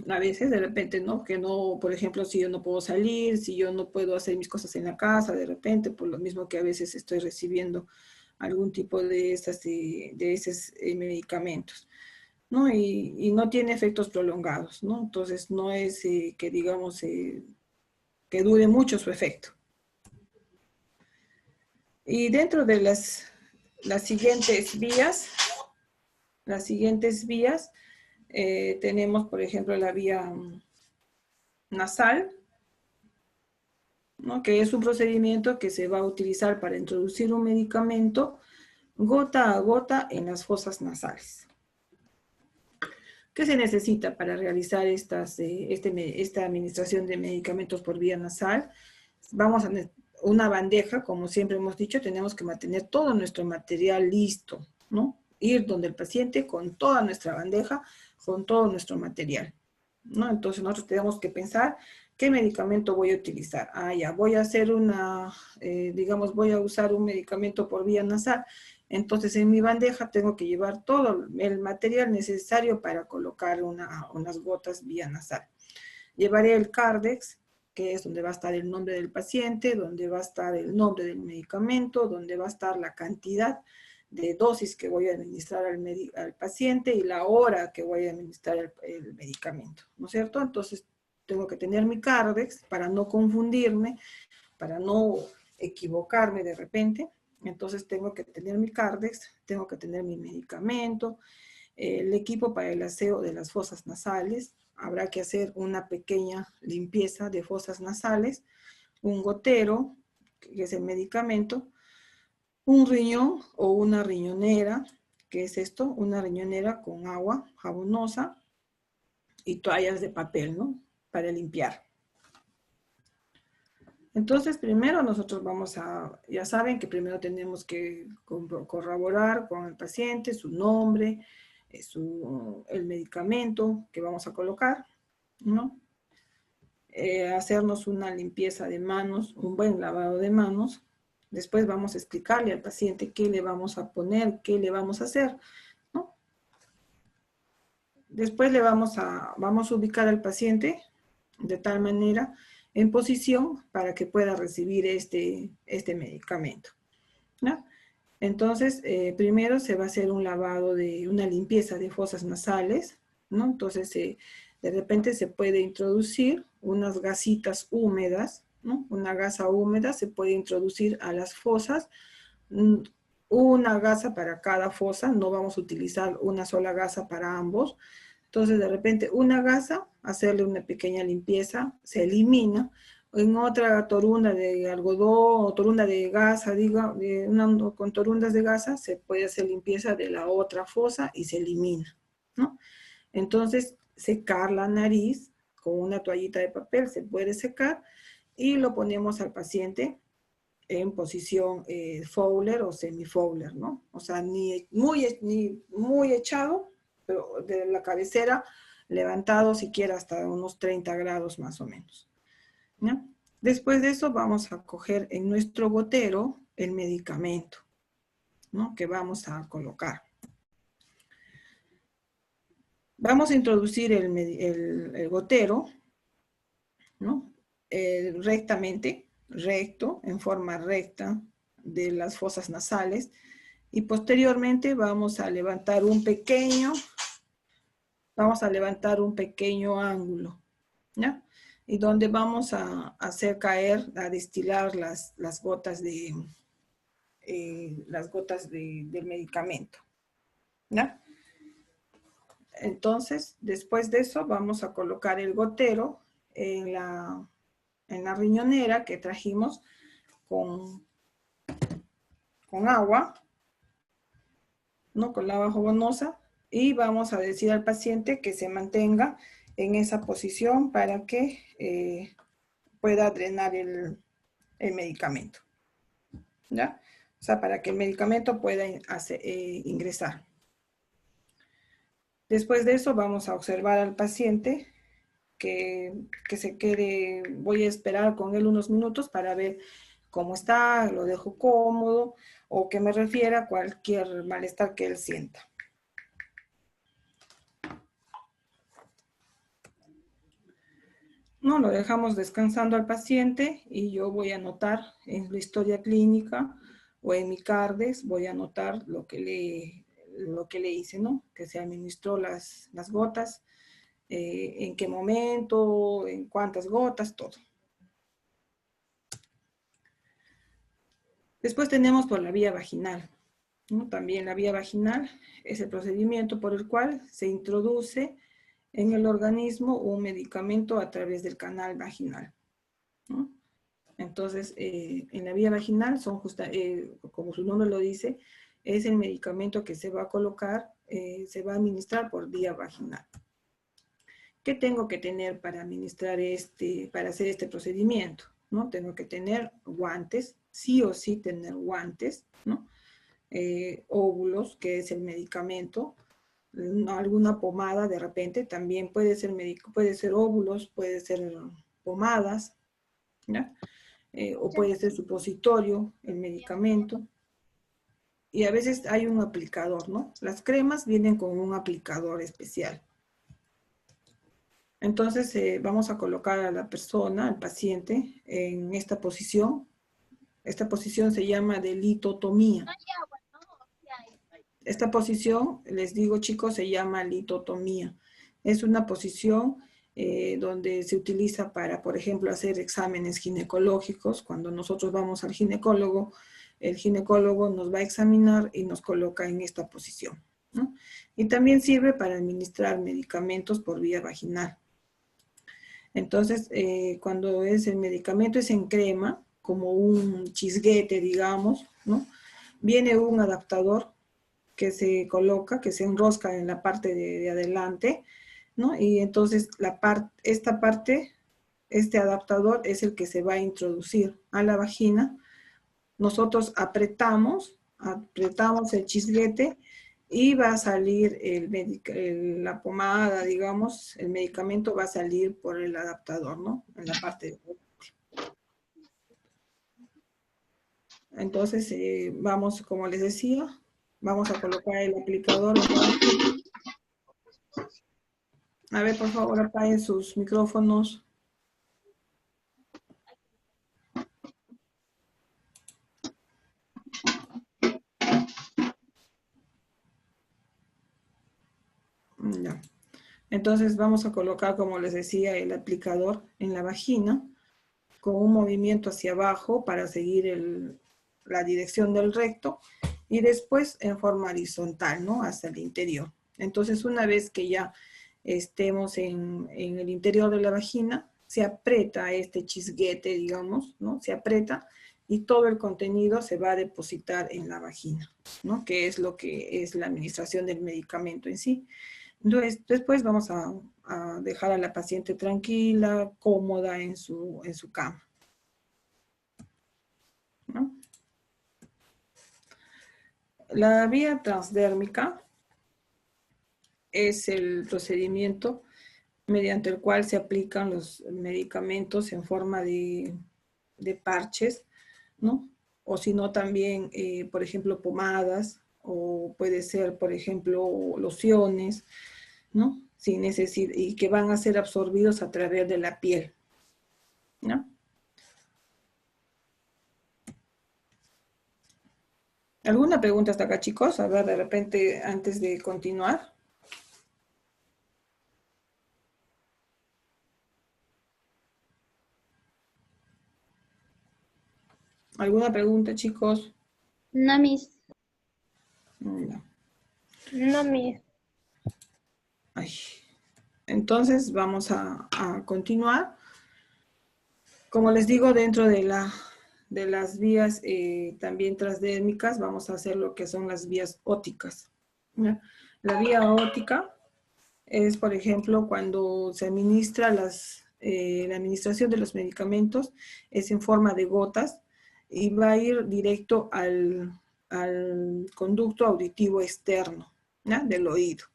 A veces, de repente, ¿no? Que no, por ejemplo, si yo no puedo salir, si yo no puedo hacer mis cosas en la casa, de repente, por lo mismo que a veces estoy recibiendo algún tipo de esos medicamentos, ¿no? Y no tiene efectos prolongados, ¿no? Entonces, no es que, digamos, que dure mucho su efecto. Y dentro de las siguientes vías, tenemos, por ejemplo, la vía nasal, ¿no? Que es un procedimiento que se va a utilizar para introducir un medicamento gota a gota en las fosas nasales. ¿Qué se necesita para realizar esta administración de medicamentos por vía nasal? Vamos a una bandeja, como siempre hemos dicho, tenemos que mantener todo nuestro material listo, ¿no? Ir donde el paciente con toda nuestra bandeja, con todo nuestro material, ¿no? Entonces nosotros tenemos que pensar qué medicamento voy a utilizar. Ya, voy a hacer digamos, voy a usar un medicamento por vía nasal. Entonces en mi bandeja tengo que llevar todo el material necesario para colocar unas gotas vía nasal. Llevaré el Cardex, que es donde va a estar el nombre del paciente, donde va a estar el nombre del medicamento, donde va a estar la cantidad de dosis que voy a administrar al paciente y la hora que voy a administrar el medicamento, ¿no es cierto? Entonces, tengo que tener mi Cardex para no confundirme, para no equivocarme de repente. Entonces, tengo que tener mi Cardex, tengo que tener mi medicamento, el equipo para el aseo de las fosas nasales. Habrá que hacer una pequeña limpieza de fosas nasales, un gotero, que es el medicamento, un riñón o una riñonera, ¿qué es esto? Una riñonera con agua jabonosa y toallas de papel, ¿no? Para limpiar. Entonces, primero nosotros ya saben que primero tenemos que corroborar con el paciente su nombre, el medicamento que vamos a colocar, ¿no? Hacernos una limpieza de manos, un buen lavado de manos. Después vamos a explicarle al paciente qué le vamos a poner, qué le vamos a hacer, ¿no? Después vamos a ubicar al paciente de tal manera en posición para que pueda recibir este medicamento, ¿no? Entonces, primero se va a hacer una limpieza de fosas nasales, ¿no? Entonces, de repente se puede introducir unas gasitas húmedas, ¿no? Una gasa húmeda se puede introducir a las fosas, una gasa para cada fosa, no vamos a utilizar una sola gasa para ambos. Entonces, de repente, una gasa, hacerle una pequeña limpieza, se elimina en otra torunda de algodón o torunda de gasa, con torundas de gasa, se puede hacer limpieza de la otra fosa y se elimina, ¿no? Entonces, secar la nariz con una toallita de papel, se puede secar, y lo ponemos al paciente en posición Fowler o semi-Fowler, ¿no? O sea, ni muy echado, pero de la cabecera levantado siquiera hasta unos 30 grados más o menos, ¿no? Después de eso vamos a coger en nuestro gotero el medicamento, ¿no? Que vamos a colocar. Vamos a introducir el gotero, ¿no? Rectamente, recto, en forma recta de las fosas nasales, y posteriormente vamos a levantar un pequeño ángulo, ¿ya? Y donde vamos a hacer caer, a destilar las gotas del medicamento, ¿ya? Entonces, después de eso, vamos a colocar el gotero en la riñonera que trajimos con agua, ¿no? Con agua jugosa, y vamos a decir al paciente que se mantenga en esa posición para que pueda drenar el medicamento, ¿ya? O sea, para que el medicamento pueda ingresar. Después de eso vamos a observar al paciente que se quede, voy a esperar con él unos minutos para ver cómo está, lo dejo cómodo, o que me refiera a cualquier malestar que él sienta. No, lo dejamos descansando al paciente y yo voy a anotar en la historia clínica o en mi CARDES, voy a anotar lo que le hice, ¿no? Que se administró las gotas, en qué momento, en cuántas gotas, todo. Después tenemos por la vía vaginal, ¿no? También la vía vaginal es el procedimiento por el cual se introduce en el organismo un medicamento a través del canal vaginal, ¿no? Entonces, en la vía vaginal son como su nombre lo dice, es el medicamento que se va a colocar, se va a administrar por vía vaginal. ¿Qué tengo que tener para administrar para hacer este procedimiento? ¿No? Tengo que tener guantes, sí o sí tener guantes, ¿no? Óvulos, que es el medicamento, alguna pomada de repente, también puede ser óvulos, puede ser pomadas, ¿ya? O puede ser supositorio, el medicamento. Y a veces hay un aplicador, ¿no? Las cremas vienen con un aplicador especial. Entonces vamos a colocar a la persona, al paciente, en esta posición. Esta posición se llama de litotomía. Esta posición, les digo chicos, se llama litotomía. Es una posición donde se utiliza para, por ejemplo, hacer exámenes ginecológicos. Cuando nosotros vamos al ginecólogo, el ginecólogo nos va a examinar y nos coloca en esta posición, ¿no? Y también sirve para administrar medicamentos por vía vaginal. Entonces, cuando el medicamento es en crema, como un chisguete, digamos, ¿no? Viene un adaptador que se coloca, que se enrosca en la parte de adelante, ¿no? Y entonces este adaptador es el que se va a introducir a la vagina. Nosotros apretamos el chisguete y va a salir la pomada, digamos, el medicamento va a salir por el adaptador, ¿no? En la parte de adelante. Entonces, vamos, como les decía, vamos a colocar el aplicador. A ver, por favor, apaguen sus micrófonos. Ya. Entonces vamos a colocar, como les decía, el aplicador en la vagina con un movimiento hacia abajo para seguir la dirección del recto y después en forma horizontal, ¿no? Hasta el interior. Entonces, una vez que ya estemos en el interior de la vagina, se aprieta este chisguete, digamos, ¿no? Se aprieta y todo el contenido se va a depositar en la vagina, ¿no? Que es lo que es la administración del medicamento en sí. Entonces, después vamos a dejar a la paciente tranquila, cómoda en su cama, ¿no? La vía transdérmica es el procedimiento mediante el cual se aplican los medicamentos en forma de parches, ¿no? O si no también, por ejemplo, pomadas, o puede ser, por ejemplo, lociones, ¿no? Sin necesidad, y que van a ser absorbidos a través de la piel, ¿no? ¿Alguna pregunta hasta acá, chicos? A ver, de repente, antes de continuar. ¿Alguna pregunta, chicos? No, Miss. No. No, Miss. Ay. Entonces, vamos a continuar. Como les digo, dentro de las vías también transdérmicas, vamos a hacer lo que son las vías ópticas, ¿no? La vía óptica es, por ejemplo, cuando se administra la administración de los medicamentos, es en forma de gotas y va a ir directo al conducto auditivo externo, ¿no? Del oído.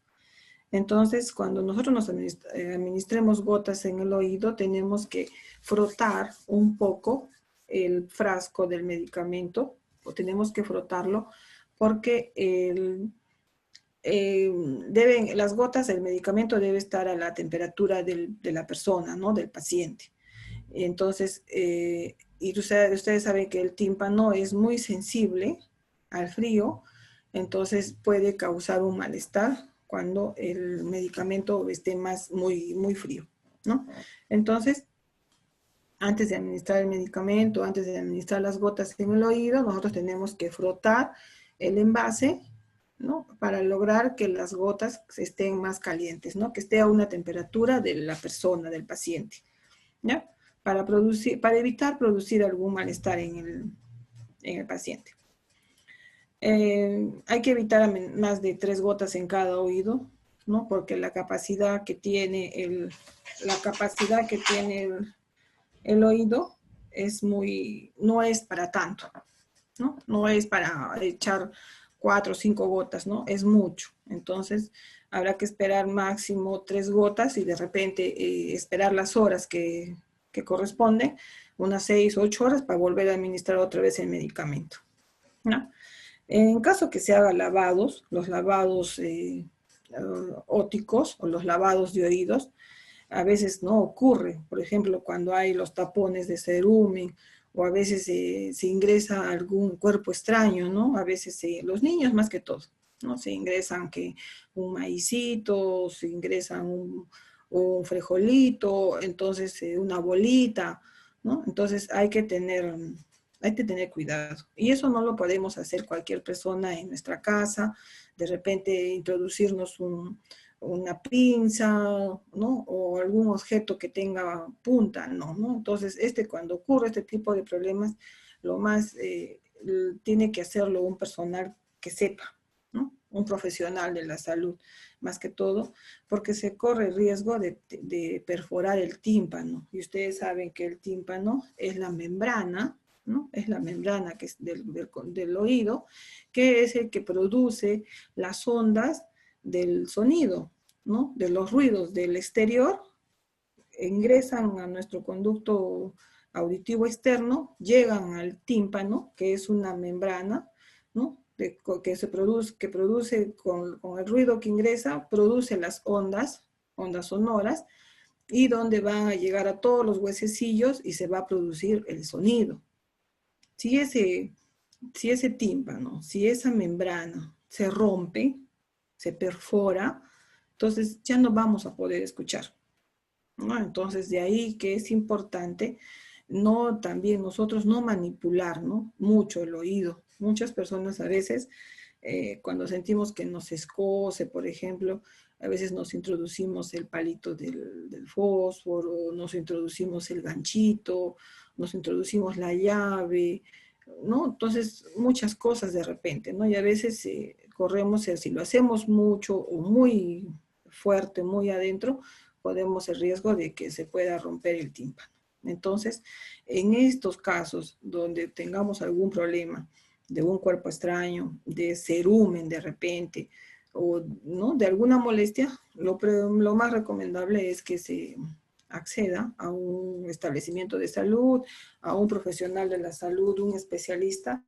Entonces, cuando nosotros nos administremos gotas en el oído, tenemos que frotar un poco el frasco del medicamento, o tenemos que frotarlo, porque las gotas del medicamento debe estar a la temperatura de la persona, ¿no? Del paciente. Entonces, y ustedes saben que el tímpano es muy sensible al frío, entonces puede causar un malestar cuando el medicamento esté muy frío, ¿no? Entonces, antes de administrar el medicamento, antes de administrar las gotas en el oído, nosotros tenemos que frotar el envase, ¿no? Para lograr que las gotas estén más calientes, ¿no? Que esté a una temperatura de la persona, del paciente, ¿ya? Para evitar producir algún malestar en el paciente. Hay que evitar más de 3 gotas en cada oído, ¿no? Porque la capacidad que tiene el oído no es para tanto, ¿no? No es para echar 4 o 5 gotas, ¿no? Es mucho. Entonces, habrá que esperar máximo 3 gotas y de repente esperar las horas que corresponden, unas 6 o 8 horas para volver a administrar otra vez el medicamento, ¿no? En caso que se hagan lavados, los lavados ópticos o los lavados de oídos, a veces no ocurre. Por ejemplo, cuando hay los tapones de cerumen o a veces se ingresa algún cuerpo extraño, ¿no? A veces los niños más que todo, ¿no? Se ingresan que un maicito, se ingresan un frijolito, entonces una bolita, ¿no? Entonces hay que tener cuidado. Y eso no lo podemos hacer cualquier persona en nuestra casa, de repente introducirnos una pinza, ¿no? O algún objeto que tenga punta, ¿no? Entonces, cuando ocurre este tipo de problemas, lo más tiene que hacerlo un personal que sepa, ¿no? Un profesional de la salud, más que todo, porque se corre el riesgo de perforar el tímpano. Y ustedes saben que el tímpano es la membrana, ¿no? Es la membrana que es del oído, que es el que produce las ondas del sonido, ¿no? De los ruidos del exterior, ingresan a nuestro conducto auditivo externo, llegan al tímpano, que es una membrana, ¿no? Que produce con el ruido que ingresa, produce las ondas sonoras, y donde van a llegar a todos los huesecillos y se va a producir el sonido. Si ese tímpano, si esa membrana se rompe, se perfora, entonces ya no vamos a poder escuchar, ¿no? Entonces de ahí que es importante no también nosotros no manipular, ¿no? Mucho el oído. Muchas personas a veces, cuando sentimos que nos escoce, por ejemplo, a veces nos introducimos el palito del fósforo, nos introducimos el ganchito, nos introducimos la llave, ¿no? Entonces, muchas cosas de repente, ¿no? Y a veces corremos, si lo hacemos mucho o muy fuerte, muy adentro, podemos el riesgo de que se pueda romper el tímpano. Entonces, en estos casos donde tengamos algún problema de un cuerpo extraño, de cerumen de repente, o ¿no? de alguna molestia, lo más recomendable es que se acceda a un establecimiento de salud, a un profesional de la salud, un especialista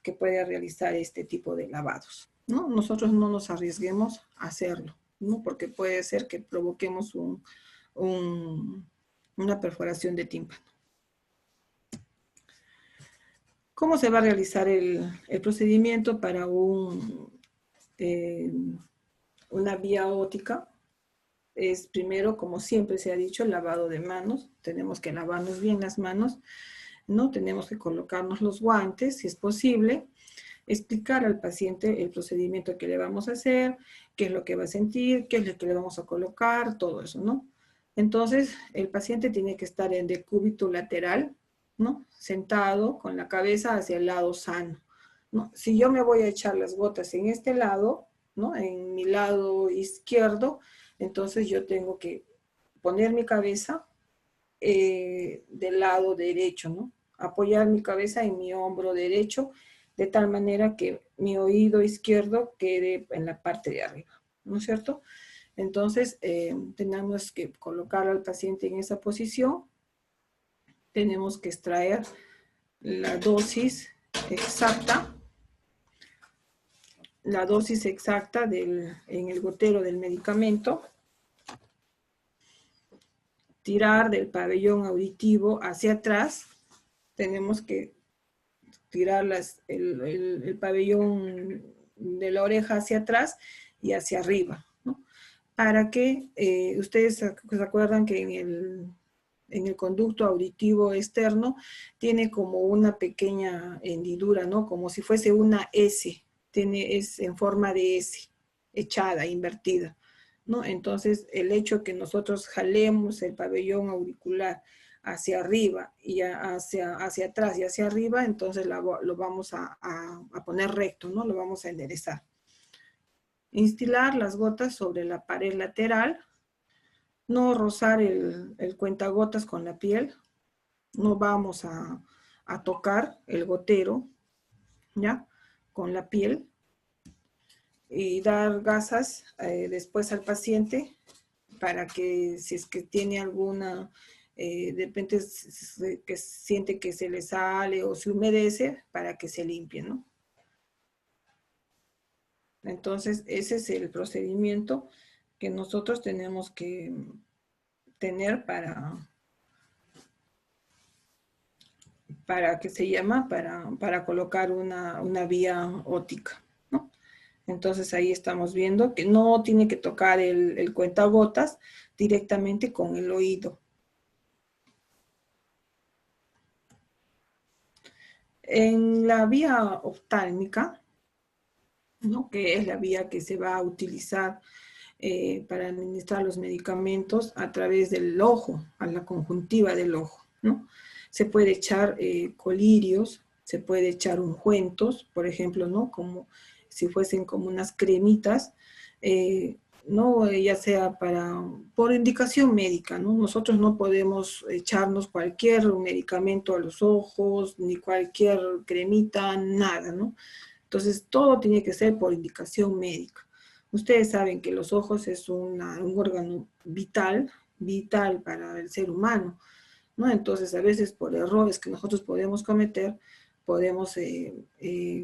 que pueda realizar este tipo de lavados, ¿no? Nosotros no nos arriesguemos a hacerlo, ¿no? Porque puede ser que provoquemos una perforación de tímpano. ¿Cómo se va a realizar el procedimiento para una vía óptica? Es primero, como siempre se ha dicho, el lavado de manos. Tenemos que lavarnos bien las manos, ¿no? Tenemos que colocarnos los guantes, si es posible, explicar al paciente el procedimiento que le vamos a hacer, qué es lo que va a sentir, qué es lo que le vamos a colocar, todo eso, ¿no? Entonces, el paciente tiene que estar en decúbito lateral, ¿no? Sentado con la cabeza hacia el lado sano, ¿no? Si yo me voy a echar las gotas en este lado, ¿no? En mi lado izquierdo, entonces yo tengo que poner mi cabeza del lado derecho, ¿no? Apoyar mi cabeza en mi hombro derecho, de tal manera que mi oído izquierdo quede en la parte de arriba, ¿no es cierto? Entonces, tenemos que colocar al paciente en esa posición. Tenemos que extraer la dosis exacta en el gotero del medicamento, tirar del pabellón auditivo hacia atrás, tenemos que tirar el pabellón de la oreja hacia atrás y hacia arriba, ¿no? Para que ustedes se acuerdan que en el conducto auditivo externo tiene como una pequeña hendidura, ¿no? Como si fuese una S. Es en forma de S, echada, invertida, ¿no? Entonces, el hecho que nosotros jalemos el pabellón auricular hacia arriba y hacia atrás y hacia arriba, entonces lo vamos a poner recto, ¿no? Lo vamos a enderezar. Instilar las gotas sobre la pared lateral, no rozar el cuentagotas con la piel, no vamos a tocar el gotero, ¿ya? Con la piel, y dar gasas después al paciente para que si es que tiene alguna, de repente que siente que se le sale o se humedece, para que se limpie, ¿no? Entonces, ese es el procedimiento que nosotros tenemos que tener para ¿qué se llama? Para colocar una vía óptica, ¿no? Entonces ahí estamos viendo que no tiene que tocar el cuentagotas directamente con el oído. En la vía oftálmica, ¿no? Que es la vía que se va a utilizar para administrar los medicamentos a través del ojo, a la conjuntiva del ojo, ¿no? Se puede echar colirios, se puede echar ungüentos, por ejemplo, ¿no? Como si fuesen como unas cremitas, ¿no? Ya sea por indicación médica, ¿no? Nosotros no podemos echarnos cualquier medicamento a los ojos, ni cualquier cremita, nada, ¿no? Entonces, todo tiene que ser por indicación médica. Ustedes saben que los ojos es un órgano vital para el ser humano, ¿no? Entonces, a veces por errores que nosotros podemos cometer, podemos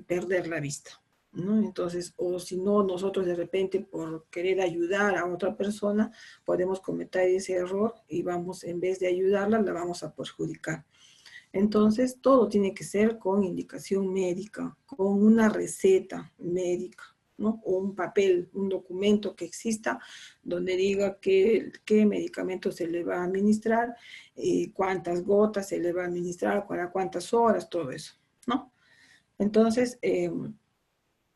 perder la vista, ¿no? Entonces, o si no, nosotros de repente por querer ayudar a otra persona, podemos cometer ese error y vamos, en vez de ayudarla, la vamos a perjudicar. Entonces, todo tiene que ser con indicación médica, con una receta médica, ¿no? O un papel, un documento que exista donde diga qué medicamento se le va a administrar, cuántas gotas se le va a administrar, para cuántas horas, todo eso, ¿no? Entonces,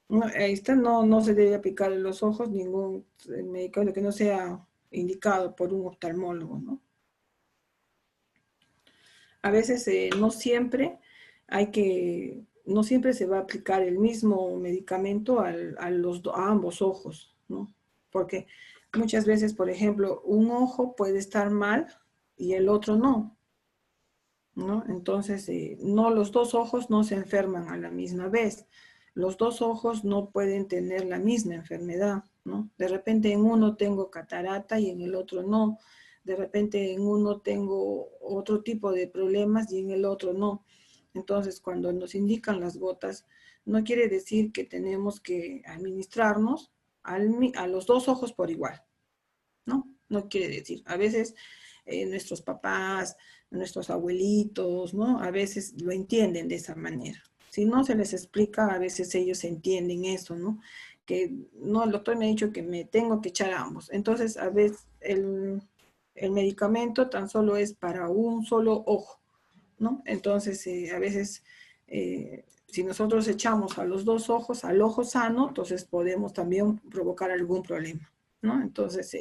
no se debe aplicar en los ojos ningún medicamento que no sea indicado por un oftalmólogo, ¿no? A veces no siempre no siempre se va a aplicar el mismo medicamento a ambos ojos, ¿no? Porque muchas veces, por ejemplo, un ojo puede estar mal y el otro no, ¿no? Entonces, no, los dos ojos no se enferman a la misma vez. Los dos ojos no pueden tener la misma enfermedad, ¿no? De repente en uno tengo catarata y en el otro no. De repente en uno tengo otro tipo de problemas y en el otro no. Entonces, cuando nos indican las gotas, no quiere decir que tenemos que administrarnos a los dos ojos por igual, ¿no? No quiere decir. A veces nuestros papás, nuestros abuelitos, ¿no? A veces lo entienden de esa manera. Si no se les explica, a veces ellos entienden eso, ¿no? Que no, el doctor me ha dicho que me tengo que echar ambos. Entonces, a veces el medicamento tan solo es para un solo ojo, ¿no? Entonces, a veces, si nosotros echamos a los dos ojos, al ojo sano, entonces podemos también provocar algún problema, ¿no? Entonces,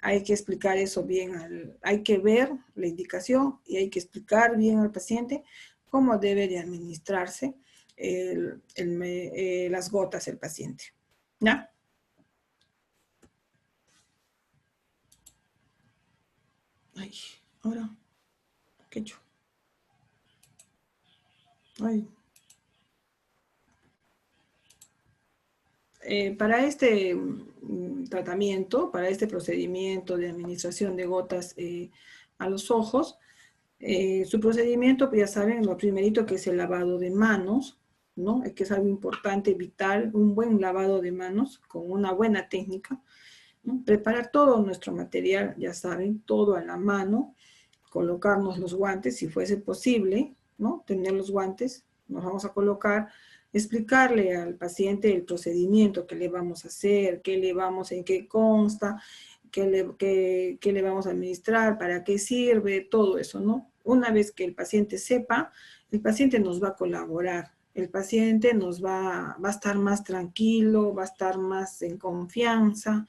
hay que explicar eso bien, hay que ver la indicación y hay que explicar bien al paciente cómo debe de administrarse las gotas el paciente, ¿ya? Ay, ahora, ¿qué he hecho? Ay. Para este tratamiento, para este procedimiento de administración de gotas a los ojos, su procedimiento, pues ya saben, lo primerito que es el lavado de manos, ¿no? Que es algo importante, vital, un buen lavado de manos con una buena técnica, ¿no? Preparar todo nuestro material, ya saben, todo a la mano, colocarnos los guantes, si fuese posible, ¿no? Tener los guantes, nos vamos a colocar, explicarle al paciente el procedimiento que le vamos a hacer, en qué consta, qué le vamos a administrar, para qué sirve, todo eso, ¿no? Una vez que el paciente sepa, el paciente nos va a colaborar, el paciente va a estar más tranquilo, va a estar más en confianza,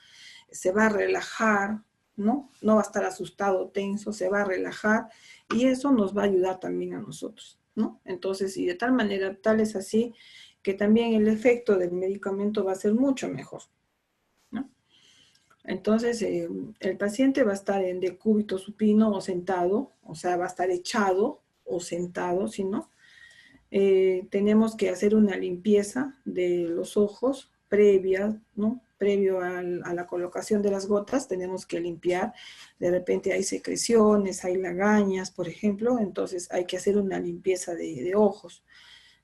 se va a relajar, ¿no? No va a estar asustado, tenso, se va a relajar y eso nos va a ayudar también a nosotros, ¿no? Entonces, y de tal manera, tal es así, que también el efecto del medicamento va a ser mucho mejor, ¿no? Entonces, el paciente va a estar en decúbito supino o sentado, o sea, va a estar echado o sentado, si no. Tenemos que hacer una limpieza de los ojos previa, ¿no? Previo a la colocación de las gotas, tenemos que limpiar. De repente hay secreciones, hay lagañas, por ejemplo, entonces hay que hacer una limpieza de ojos,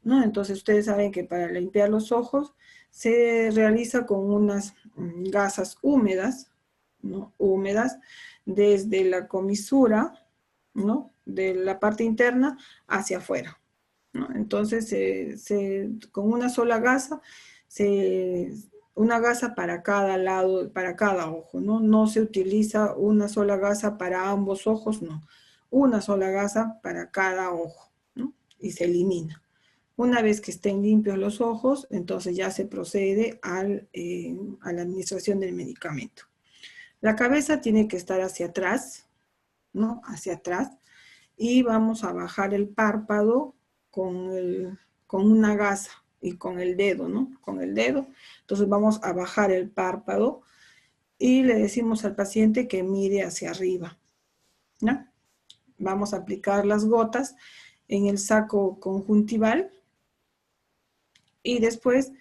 ¿no? Entonces ustedes saben que para limpiar los ojos se realiza con unas gasas húmedas, ¿no? Húmedas desde la comisura, ¿no? De la parte interna hacia afuera, ¿no? Entonces, con una sola gasa, una gasa para cada lado, para cada ojo, ¿no? No se utiliza una sola gasa para ambos ojos, no. Una sola gasa para cada ojo, ¿no? Y se elimina. Una vez que estén limpios los ojos, entonces ya se procede a la administración del medicamento. La cabeza tiene que estar hacia atrás, ¿no? Hacia atrás. Y vamos a bajar el párpado con una gasa y con el dedo, ¿no? Con el dedo. Entonces vamos a bajar el párpado y le decimos al paciente que mire hacia arriba, ¿no? Vamos a aplicar las gotas en el saco conjuntival y después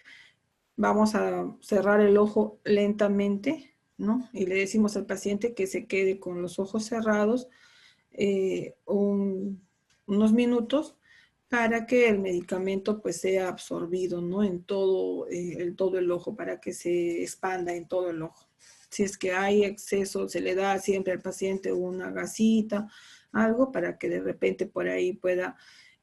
vamos a cerrar el ojo lentamente, ¿no? Y le decimos al paciente que se quede con los ojos cerrados unos minutos para que el medicamento pues sea absorbido, ¿no? En todo el ojo, para que se expanda en todo el ojo. Si es que hay exceso, se le da siempre al paciente una gasita, algo para que de repente por ahí pueda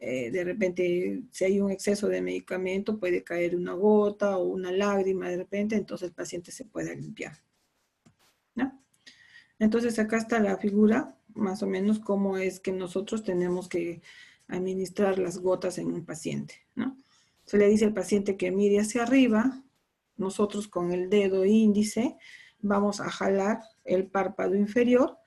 De repente, si hay un exceso de medicamento, puede caer una gota o una lágrima de repente, entonces el paciente se puede limpiar, ¿no? Entonces acá está la figura, más o menos cómo es que nosotros tenemos que administrar las gotas en un paciente, ¿no? Se le dice al paciente que mire hacia arriba, nosotros con el dedo índice vamos a jalar el párpado inferior,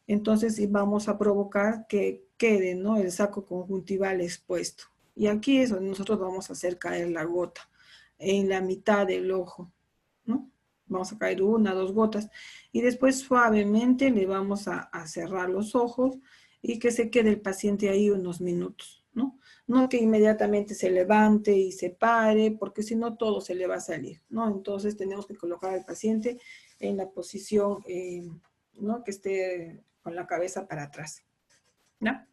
entonces vamos a provocar que quede, ¿no?, el saco conjuntival expuesto. Y aquí es donde nosotros vamos a hacer caer la gota, en la mitad del ojo, ¿no? Vamos a caer 1 o 2 gotas y después suavemente le vamos a cerrar los ojos y que se quede el paciente ahí unos minutos, ¿no? No que inmediatamente se levante y se pare, porque si no todo se le va a salir, ¿no? Entonces tenemos que colocar al paciente en la posición, ¿no?, que esté con la cabeza para atrás, ¿no?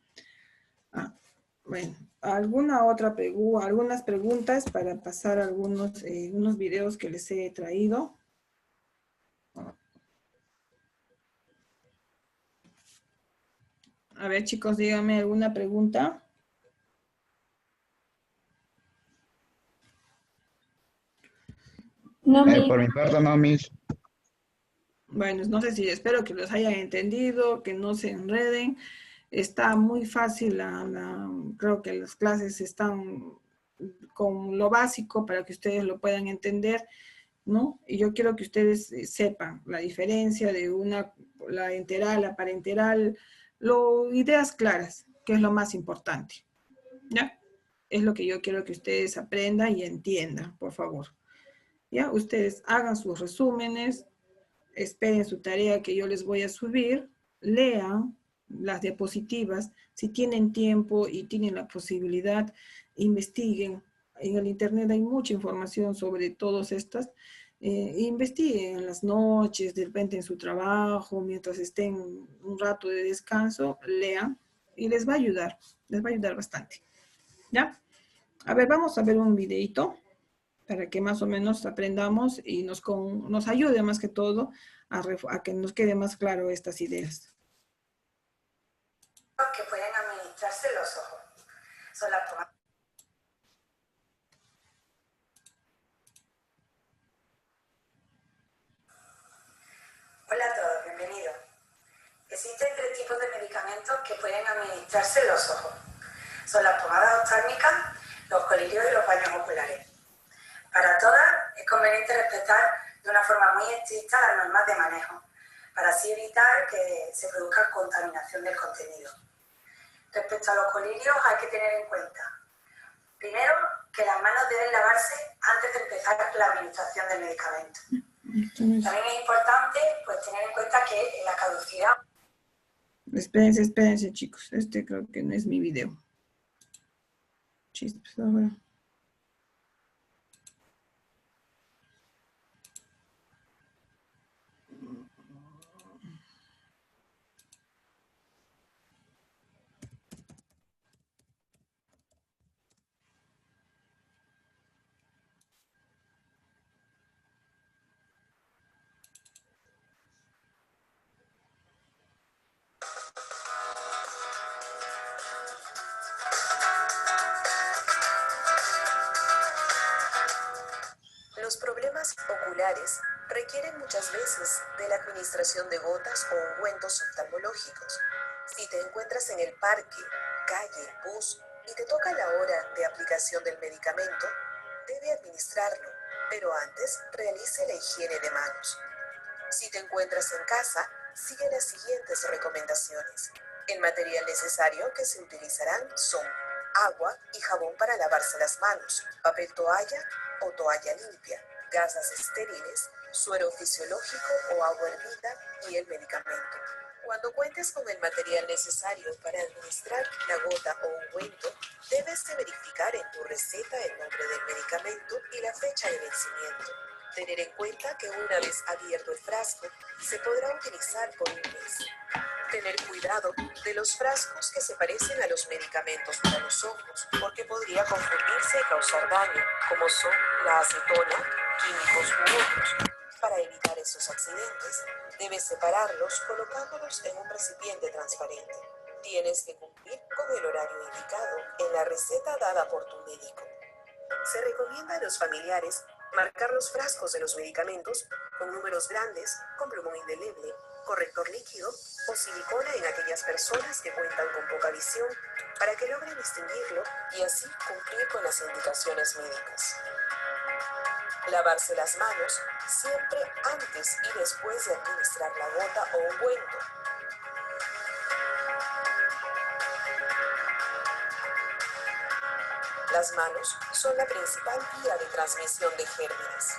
Bueno, algunas preguntas para pasar unos videos que les he traído. A ver, chicos, díganme alguna pregunta. No, Por mi parte, no, Miss. Bueno, no sé si espero que los hayan entendido, que no se enreden. Está muy fácil, creo que las clases están con lo básico para que ustedes lo puedan entender, ¿no? Y yo quiero que ustedes sepan la diferencia de la enteral, la parenteral, ideas claras, que es lo más importante, ¿ya? Es lo que yo quiero que ustedes aprendan y entiendan, por favor. ¿Ya? Ustedes hagan sus resúmenes, esperen su tarea que yo les voy a subir, lean las diapositivas, si tienen tiempo y tienen la posibilidad, investiguen. En el internet hay mucha información sobre todas estas. Investiguen en las noches, de repente en su trabajo, mientras estén un rato de descanso, lean y les va a ayudar bastante. ¿Ya? A ver, vamos a ver un videito para que más o menos aprendamos y nos ayude más que todo a que nos quede más claro estas ideas. Que pueden administrarse los ojos. Son las tomadas. Hola a todos, bienvenidos. Existen 3 tipos de medicamentos que pueden administrarse los ojos. Son las pomadas oftálmicas, los colirios y los baños oculares. Para todas es conveniente respetar de una forma muy estricta las normas de manejo, para así evitar que se produzca contaminación del contenido. Respecto a los colirios hay que tener en cuenta, primero, que las manos deben lavarse antes de empezar la administración del medicamento. También es importante pues, tener en cuenta que la caducidad... Espérense, chicos. Creo que no es mi video. Chispas, ahora. Los problemas oculares requieren muchas veces de la administración de gotas o ungüentos oftalmológicos. Si te encuentras en el parque, calle, bus y te toca la hora de aplicación del medicamento, debe administrarlo, pero antes realice la higiene de manos. Si te encuentras en casa, sigue las siguientes recomendaciones. El material necesario que se utilizarán son agua y jabón para lavarse las manos, papel toalla o toalla limpia, gasas estériles, suero fisiológico o agua hervida y el medicamento. Cuando cuentes con el material necesario para administrar la gota o ungüento, debes de verificar en tu receta el nombre del medicamento y la fecha de vencimiento. Tener en cuenta que una vez abierto el frasco, se podrá utilizar por un mes. Tener cuidado de los frascos que se parecen a los medicamentos para los ojos, porque podría confundirse y causar daño, como son la acetona, químicos u otros. Para evitar esos accidentes, debes separarlos colocándolos en un recipiente transparente. Tienes que cumplir cumplir con el horario indicado en la receta dada por tu médico. Se recomienda a los familiares marcar los frascos de los medicamentos con números grandes, con plumón indeleble, corrector líquido o silicona en aquellas personas que cuentan con poca visión para que logren distinguirlo y así cumplir con las indicaciones médicas. Lavarse las manos siempre antes y después de administrar la gota o ungüento. Las manos son la principal vía de transmisión de gérmenes.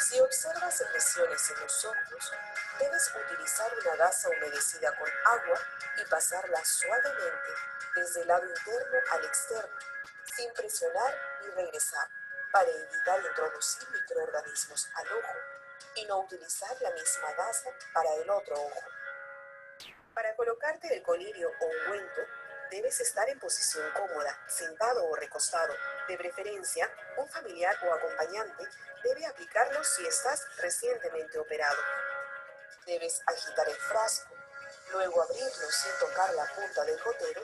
Si observas secreciones en los ojos, debes utilizar una gasa humedecida con agua y pasarla suavemente desde el lado interno al externo, sin presionar y regresar, para evitar introducir microorganismos al ojo y no utilizar la misma gasa para el otro ojo. Para colocarte el colirio o ungüento, debes estar en posición cómoda, sentado o recostado. De preferencia, un familiar o acompañante debe aplicarlo si estás recientemente operado. Debes agitar el frasco, luego abrirlo sin tocar la punta del gotero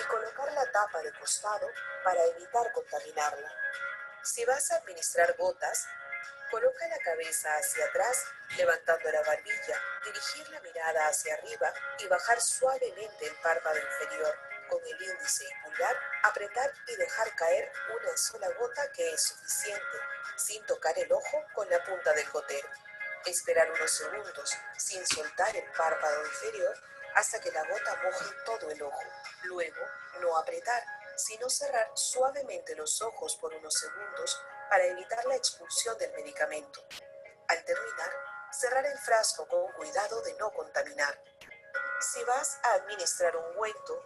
y colocar la tapa de costado para evitar contaminarla. Si vas a administrar gotas, coloca la cabeza hacia atrás, levantando la barbilla, dirigir la mirada hacia arriba y bajar suavemente el párpado inferior. Con el índice y pulgar, apretar y dejar caer una sola gota que es suficiente, sin tocar el ojo con la punta del gotero. Esperar unos segundos, sin soltar el párpado inferior, hasta que la gota moje todo el ojo. Luego, no apretar, sino cerrar suavemente los ojos por unos segundos para evitar la expulsión del medicamento. Al terminar, cerrar el frasco con cuidado de no contaminar. Si vas a administrar un ungüento,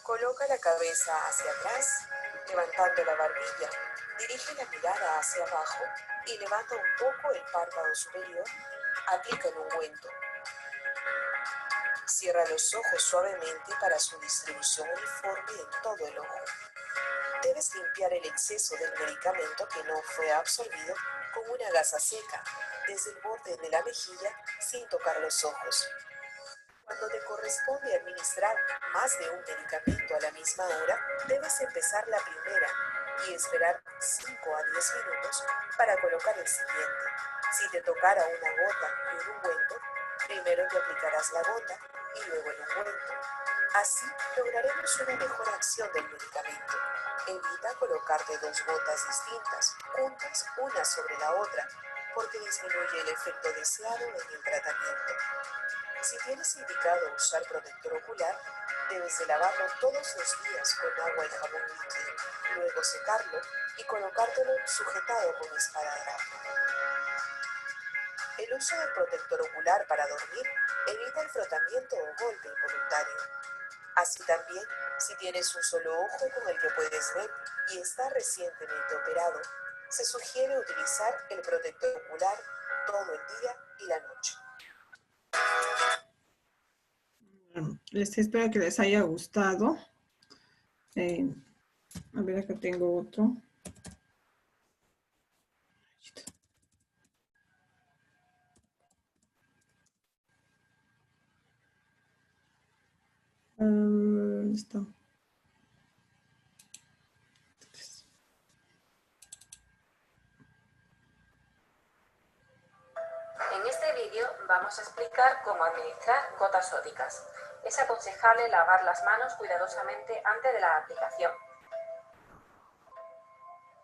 coloca la cabeza hacia atrás, levantando la barbilla, dirige la mirada hacia abajo y levanta un poco el párpado superior, aplica el ungüento. Cierra los ojos suavemente para su distribución uniforme en todo el ojo. Debes limpiar el exceso del medicamento que no fue absorbido con una gasa seca, desde el borde de la mejilla sin tocar los ojos. Cuando te corresponde administrar más de un medicamento a la misma hora, debes empezar la primera y esperar 5 a 10 minutos para colocar el siguiente. Si te tocara una gota y un ungüento, primero te aplicarás la gota y luego el ungüento. Así lograremos una mejor acción del medicamento. Evita colocarte 2 gotas distintas, juntas una sobre la otra, porque disminuye el efecto deseado en el tratamiento. Si tienes indicado usar protector ocular, debes de lavarlo todos los días con agua y jabón líquido, luego secarlo y colocártelo sujetado con esparadrapo. El uso del protector ocular para dormir evita el frotamiento o golpe involuntario. Así también, si tienes un solo ojo con el que puedes ver y está recientemente operado, se sugiere utilizar el protector ocular todo el día y la noche. Espero que les haya gustado. A ver, acá tengo otro. ¿Dónde está? En este vídeo vamos a explicar cómo administrar gotas sódicas. Es aconsejable lavar las manos cuidadosamente antes de la aplicación.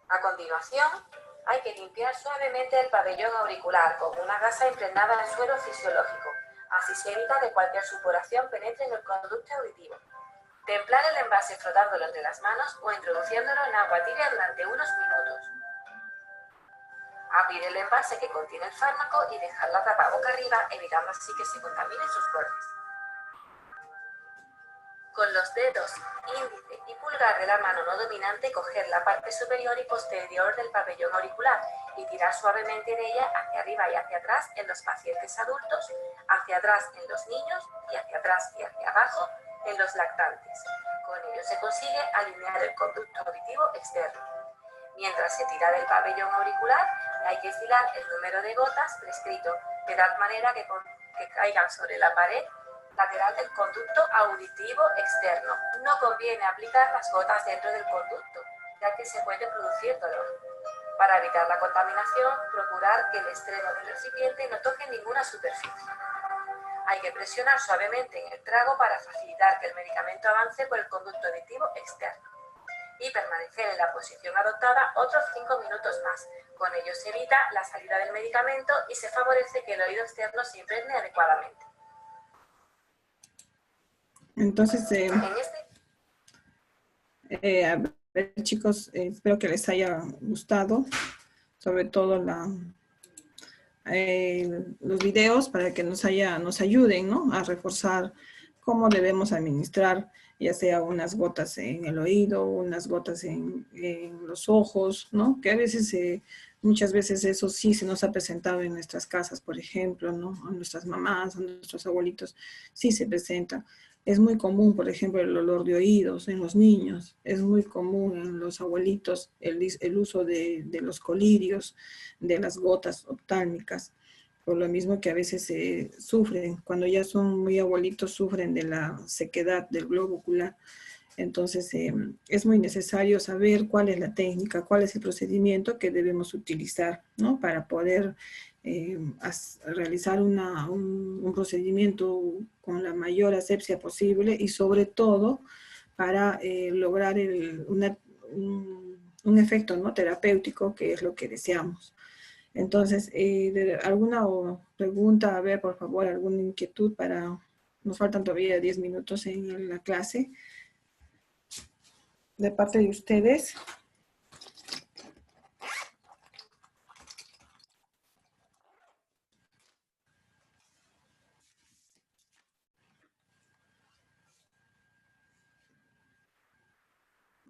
A continuación, hay que limpiar suavemente el pabellón auricular con una gasa impregnada en suelo fisiológico. Así se evita que cualquier supuración penetre en el conducto auditivo. Templar el envase frotándolo entre las manos o introduciéndolo en agua tibia durante unos minutos. Abrir el envase que contiene el fármaco y dejar la tapa boca arriba, evitando así que se contaminen sus bordes. Con los dedos índice y pulgar de la mano no dominante, coger la parte superior y posterior del pabellón auricular y tirar suavemente de ella hacia arriba y hacia atrás en los pacientes adultos, hacia atrás en los niños y hacia atrás y hacia abajo en los lactantes. Con ello se consigue alinear el conducto auditivo externo. Mientras se tira del pabellón auricular, hay que estirar el número de gotas prescrito, de tal manera que caigan sobre la pared lateral del conducto auditivo externo. No conviene aplicar las gotas dentro del conducto, ya que se puede producir dolor. Para evitar la contaminación, procurar que el extremo del recipiente no toque ninguna superficie. Hay que presionar suavemente en el trago para facilitar que el medicamento avance por el conducto auditivo externo y permanecer en la posición adoptada otros 5 minutos más. Con ello se evita la salida del medicamento y se favorece que el oído externo se impregne adecuadamente. Entonces, a ver, chicos, espero que les haya gustado, sobre todo los videos, para que nos ayuden, ¿no?, a reforzar cómo debemos administrar, ya sea unas gotas en el oído, unas gotas en los ojos, ¿no? Que a veces, muchas veces eso sí se nos ha presentado en nuestras casas, por ejemplo, ¿no? A nuestras mamás, a nuestros abuelitos, sí se presenta. Es muy común, por ejemplo, el olor de oídos en los niños. Es muy común en los abuelitos el uso de los colirios, de las gotas oftálmicas. Por lo mismo que a veces sufren, cuando ya son muy abuelitos, sufren de la sequedad del globo ocular. Entonces, es muy necesario saber cuál es la técnica, cuál es el procedimiento que debemos utilizar, ¿no?, para poder realizar un procedimiento con la mayor asepsia posible y sobre todo para lograr un efecto, ¿no?, terapéutico, que es lo que deseamos. Entonces, ¿alguna pregunta? A ver, por favor, alguna inquietud nos faltan todavía 10 minutos en la clase. De parte de ustedes.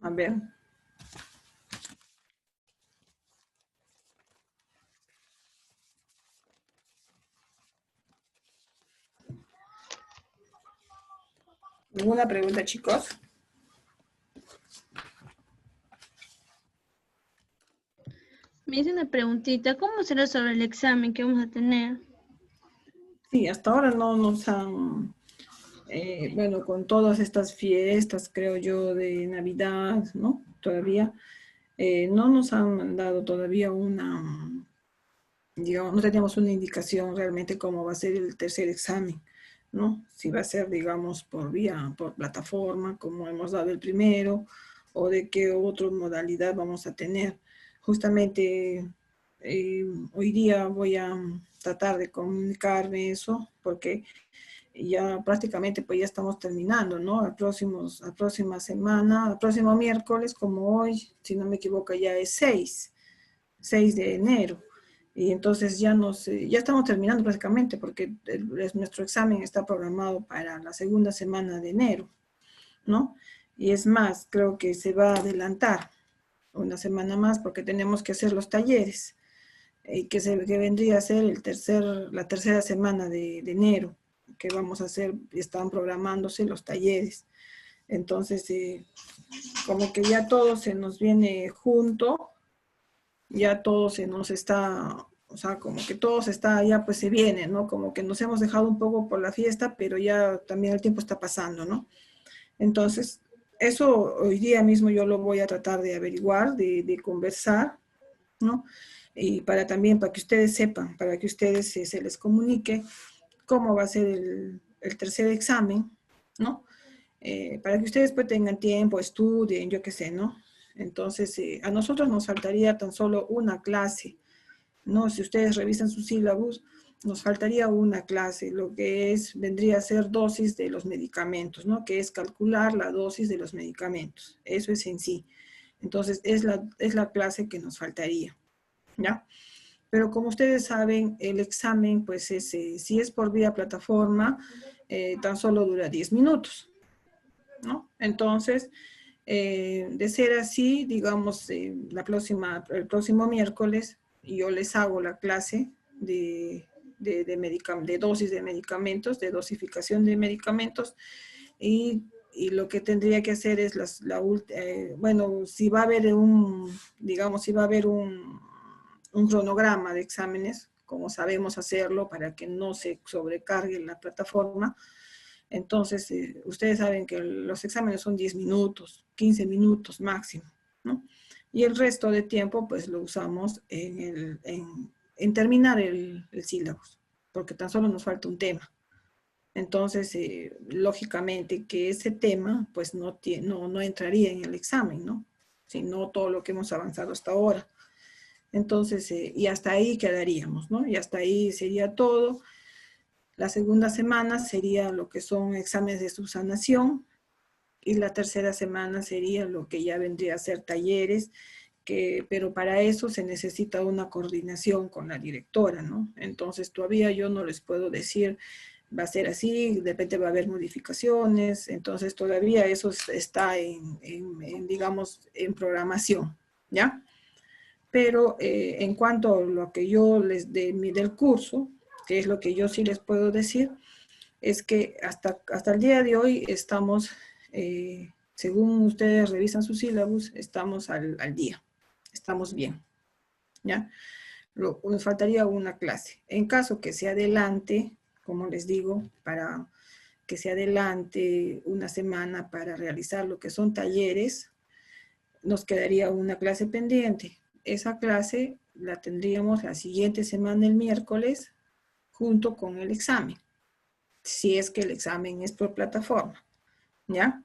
A ver. ¿Alguna pregunta, chicos? Me hice una preguntita. ¿Cómo será sobre el examen que vamos a tener? Sí, hasta ahora no nos han, bueno, con todas estas fiestas, creo yo, de Navidad, ¿no? Todavía no nos han dado todavía digamos, no teníamos una indicación realmente cómo va a ser el tercer examen, ¿no? Si va a ser, digamos, por plataforma, como hemos dado el primero, o de qué otra modalidad vamos a tener. Justamente hoy día voy a tratar de comunicarme eso, porque ya prácticamente pues ya estamos terminando, ¿no? La próxima semana, el próximo miércoles, como hoy, si no me equivoco, ya es 6 de enero. Y entonces ya estamos terminando prácticamente, porque nuestro examen está programado para la segunda semana de enero, ¿no? Y es más, creo que se va a adelantar una semana más porque tenemos que hacer los talleres, que vendría a ser la tercera semana de enero, que vamos a hacer, están programándose los talleres. Entonces, como que ya todo se nos viene junto, ya todo se nos está, o sea, como que todo ya pues se viene, ¿no? Como que nos hemos dejado un poco por la fiesta, pero ya también el tiempo está pasando, ¿no? Entonces, eso hoy día mismo yo lo voy a tratar de averiguar, de conversar, ¿no? Y para que ustedes sepan, para que ustedes se les comunique cómo va a ser el tercer examen, ¿no? Para que ustedes pues tengan tiempo, estudien, yo qué sé, ¿no? Entonces, a nosotros nos faltaría tan solo una clase, ¿no? Si ustedes revisan sus sílabus, nos faltaría una clase, lo que vendría a ser dosis de los medicamentos, ¿no? Que es calcular la dosis de los medicamentos. Eso es en sí. Entonces, es la clase que nos faltaría, ¿ya? Pero como ustedes saben, el examen, pues, si es por vía plataforma, tan solo dura 10 minutos, ¿no? Entonces, de ser así, digamos, el próximo miércoles, yo les hago la clase de dosis de medicamentos, de dosificación de medicamentos, y y lo que tendría que hacer es bueno, si va a haber digamos, si va a haber un cronograma de exámenes, como sabemos hacerlo para que no se sobrecargue la plataforma. Entonces, ustedes saben que los exámenes son 10 minutos, 15 minutos máximo, ¿no? Y el resto de tiempo, pues, lo usamos en terminar el sílabus, porque tan solo nos falta un tema. Entonces, lógicamente que ese tema, pues, no entraría en el examen, ¿no? Sino todo lo que hemos avanzado hasta ahora. Entonces, y hasta ahí quedaríamos, ¿no? Y hasta ahí sería todo. La segunda semana sería lo que son exámenes de subsanación, y la tercera semana sería lo que ya vendría a ser talleres, pero para eso se necesita una coordinación con la directora, ¿no? Entonces, todavía yo no les puedo decir, va a ser así, de repente va a haber modificaciones, entonces todavía eso está digamos, en programación, ¿ya? Pero en cuanto a lo que yo del curso, que es lo que yo sí les puedo decir, es que hasta el día de hoy estamos, según ustedes revisan sus sílabus, estamos al día, estamos bien, ¿ya? Nos faltaría una clase. En caso que se adelante, como les digo, para que se adelante una semana para realizar lo que son talleres, nos quedaría una clase pendiente. Esa clase la tendríamos la siguiente semana, el miércoles, junto con el examen, si es que el examen es por plataforma, ¿ya?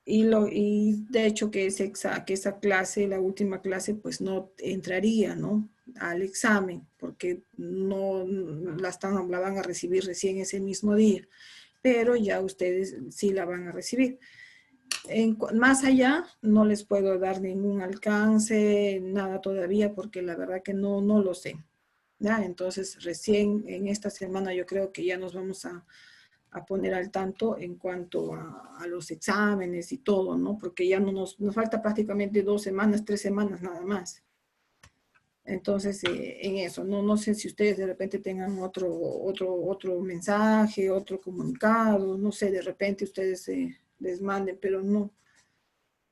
Y de hecho que esa clase, la última clase, pues no entraría, ¿no?, al examen, porque no la van a recibir recién ese mismo día, pero ya ustedes sí la van a recibir. Más allá, no les puedo dar ningún alcance, nada todavía, porque la verdad que no lo sé, ¿ya? Entonces, recién en esta semana yo creo que ya nos vamos a poner al tanto en cuanto a los exámenes y todo, ¿no? Porque ya nos falta prácticamente 2 semanas, 3 semanas nada más. Entonces, en eso, no sé si ustedes de repente tengan otro mensaje, otro comunicado, no sé, de repente ustedes les manden, pero no.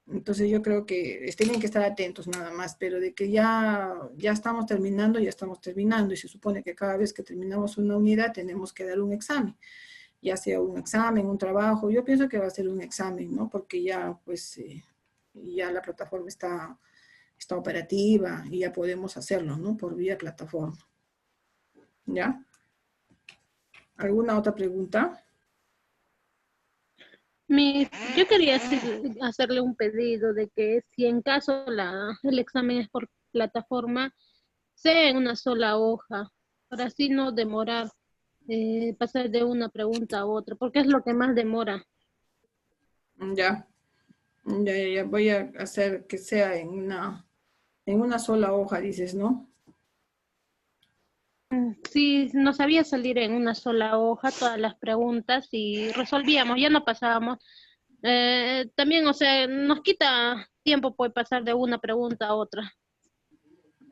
Entonces yo creo que tienen que estar atentos nada más, pero de que ya estamos terminando, ya estamos terminando, y se supone que cada vez que terminamos una unidad tenemos que dar un examen, ya sea un examen, un trabajo. Yo pienso que va a ser un examen, ¿no? Porque ya, pues, ya la plataforma está operativa y ya podemos hacerlo, ¿no? Por vía plataforma. ¿Ya? ¿Alguna otra pregunta? Yo quería hacerle un pedido de que si en caso el examen es por plataforma, sea en una sola hoja, para así no demorar, pasar de una pregunta a otra, porque es lo que más demora. Ya. Voy a hacer que sea en una sola hoja, dices, ¿no? Sí, nos sabía salir en una sola hoja todas las preguntas y resolvíamos, ya no pasábamos. También, o sea, nos quita tiempo pues pasar de una pregunta a otra.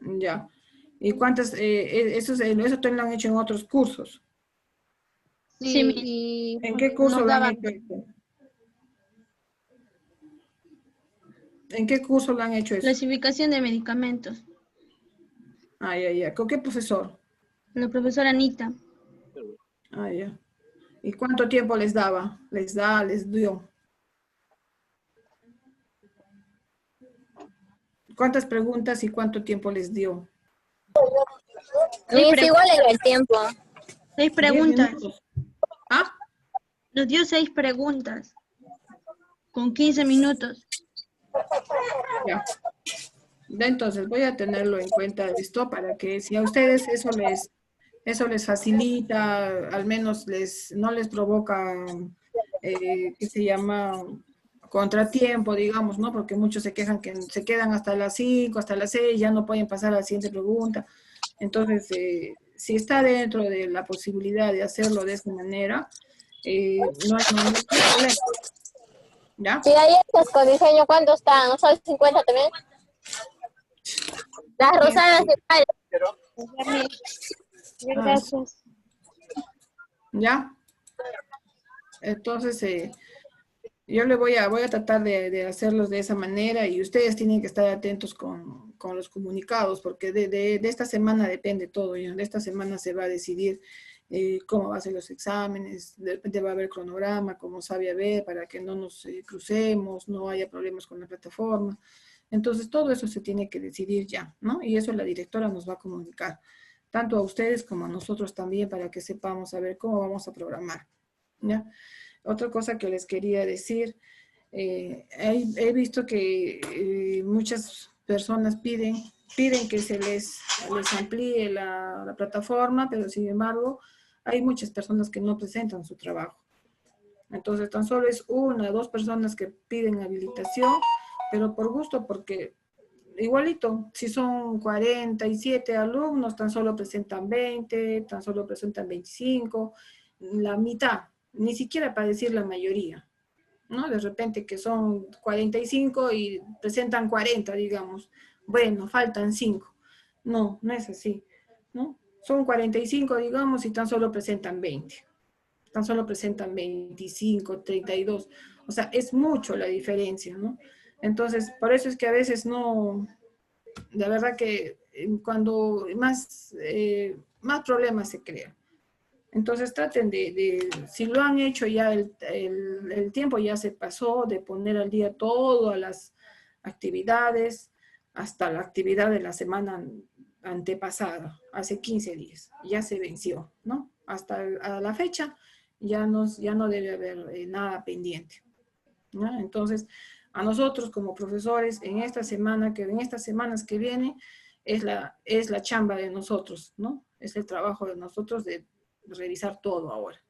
Ya. ¿Y cuántas? Eso también lo han hecho en otros cursos. Sí, y ¿En qué curso nos lo han daban hecho? ¿En qué curso lo han hecho eso? Clasificación de medicamentos. Ya. ¿Con qué profesor? La profesora Anita. Ya. ¿Y cuánto tiempo les daba? Les dio. ¿Cuántas preguntas y cuánto tiempo les dio? Es igual en el tiempo. 6 preguntas. 10 minutos. ¿Ah? Nos dio 6 preguntas. Con 15 minutos. Ya. Entonces voy a tenerlo en cuenta esto para que si a ustedes eso les facilita, al menos no les provoca, ¿qué se llama? Contratiempo, digamos, ¿no? Porque muchos se quejan que se quedan hasta las 5, hasta las 6, ya no pueden pasar a la siguiente pregunta. Entonces, si está dentro de la posibilidad de hacerlo de esta manera, no hay ningún problema. ¿Ya? Si hay estos con diseño, ¿cuánto están? ¿No son 50 también? Las rosadas igual. Gracias. ¿Ya? Entonces, Yo le voy a tratar de hacerlos de esa manera y ustedes tienen que estar atentos con los comunicados porque de esta semana depende todo. ¿Ya? De esta semana se va a decidir cómo van a ser los exámenes, de repente va a haber cronograma, como sabe haber, para que no nos crucemos, no haya problemas con la plataforma. Entonces todo eso se tiene que decidir ya, ¿no? Y eso la directora nos va a comunicar, tanto a ustedes como a nosotros también, para que sepamos a ver cómo vamos a programar, ¿ya? Otra cosa que les quería decir, he visto que muchas personas piden que se les amplíe la plataforma, pero sin embargo hay muchas personas que no presentan su trabajo. Entonces tan solo es 1 o 2 personas que piden habilitación, pero por gusto, porque igualito, si son 47 alumnos, tan solo presentan 20, tan solo presentan 25, la mitad, ni siquiera para decir la mayoría, ¿no? De repente que son 45 y presentan 40, digamos. Bueno, faltan 5. No, no es así, ¿no? Son 45, digamos, y tan solo presentan 20. Tan solo presentan 25, 32. O sea, es mucho la diferencia, ¿no? Entonces, por eso es que a veces no, de verdad que cuando más problemas se crean. Entonces traten si lo han hecho ya, el tiempo ya se pasó de poner al día todas las actividades, hasta la actividad de la semana antepasada, hace 15 días, ya se venció, ¿no? Hasta a la fecha ya no debe haber nada pendiente, ¿no? Entonces, a nosotros como profesores, en estas semanas que vienen, es la chamba de nosotros, ¿no? Es el trabajo de nosotros de revisar todo ahora.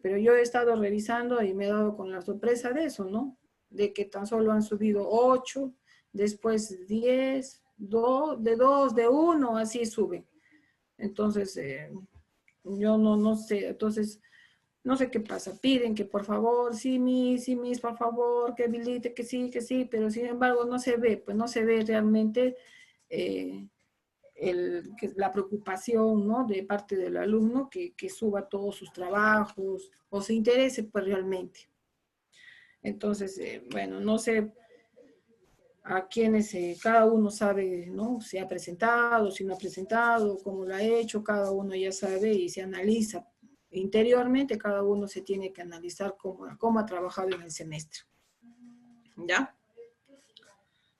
Pero yo he estado revisando y me he dado con la sorpresa de eso, ¿no? De que tan solo han subido 8, después 10, de 2, de 1, así suben. Entonces, yo no sé, entonces, no sé qué pasa. Piden que por favor, sí, mis, por favor, que habilite, que sí, pero sin embargo no se ve, pues no se ve realmente la preocupación, ¿no? De parte del alumno que suba todos sus trabajos o se interese pues realmente. Entonces, bueno, no sé a quienes cada uno sabe, ¿no? Si ha presentado, si no ha presentado, cómo lo ha hecho, cada uno ya sabe y se analiza. Interiormente cada uno se tiene que analizar cómo ha trabajado en el semestre. ¿Ya?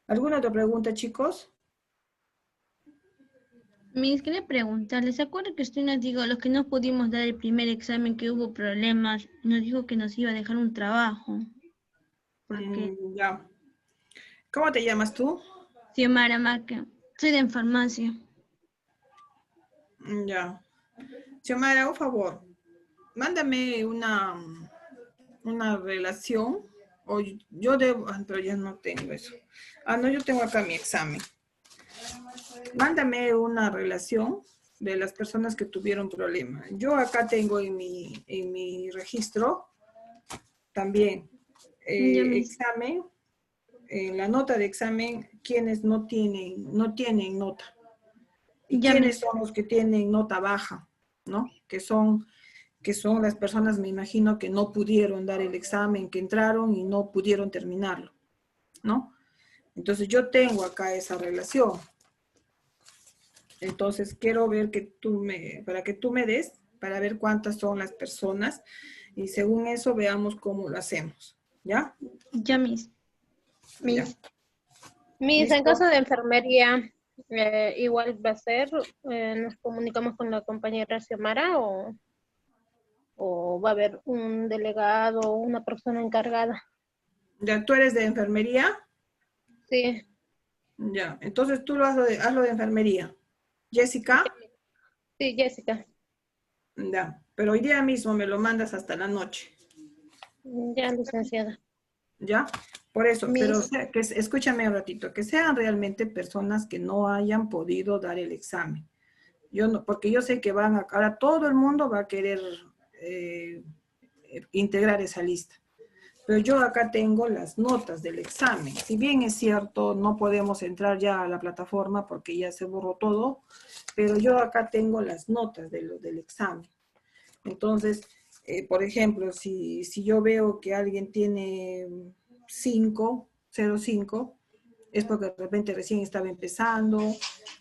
¿Alguna otra pregunta, chicos? Miss, quería preguntarle, ¿se acuerda que usted nos dijo, los que no pudimos dar el primer examen, que hubo problemas, nos dijo que nos iba a dejar un trabajo? Porque Ya. ¿Cómo te llamas tú? Xiomara Maca, soy de farmacia. Ya. Xiomara, un favor, mándame una relación, o yo debo, pero ya no tengo eso. No, yo tengo acá mi examen. Mándame una relación de las personas que tuvieron problemas. Yo acá tengo en mi registro también examen, la nota de examen, quienes no tienen nota. Y quiénes son los que tienen nota baja, ¿no? Que son las personas, me imagino, que no pudieron dar el examen, que entraron y no pudieron terminarlo, ¿no? Entonces yo tengo acá esa relación. Entonces quiero ver para que tú me des, para ver cuántas son las personas y según eso veamos cómo lo hacemos, ¿ya? Ya, Miss. Miss, en caso de enfermería, igual va a ser, nos comunicamos con la compañera Xiomara o va a haber un delegado o una persona encargada. ¿Ya tú eres de enfermería? Sí. Ya, entonces tú hazlo de enfermería. ¿Jessica? Sí, Jessica. Ya, pero hoy día mismo me lo mandas hasta la noche. Ya, licenciada. ¿Ya? Por eso, pero escúchame un ratito, que sean realmente personas que no hayan podido dar el examen. Porque yo sé que ahora todo el mundo va a querer integrar esa lista. Pero yo acá tengo las notas del examen. Si bien es cierto, no podemos entrar ya a la plataforma porque ya se borró todo, pero yo acá tengo las notas del examen. Entonces, Por ejemplo, si yo veo que alguien tiene 0,5, es porque de repente recién estaba empezando a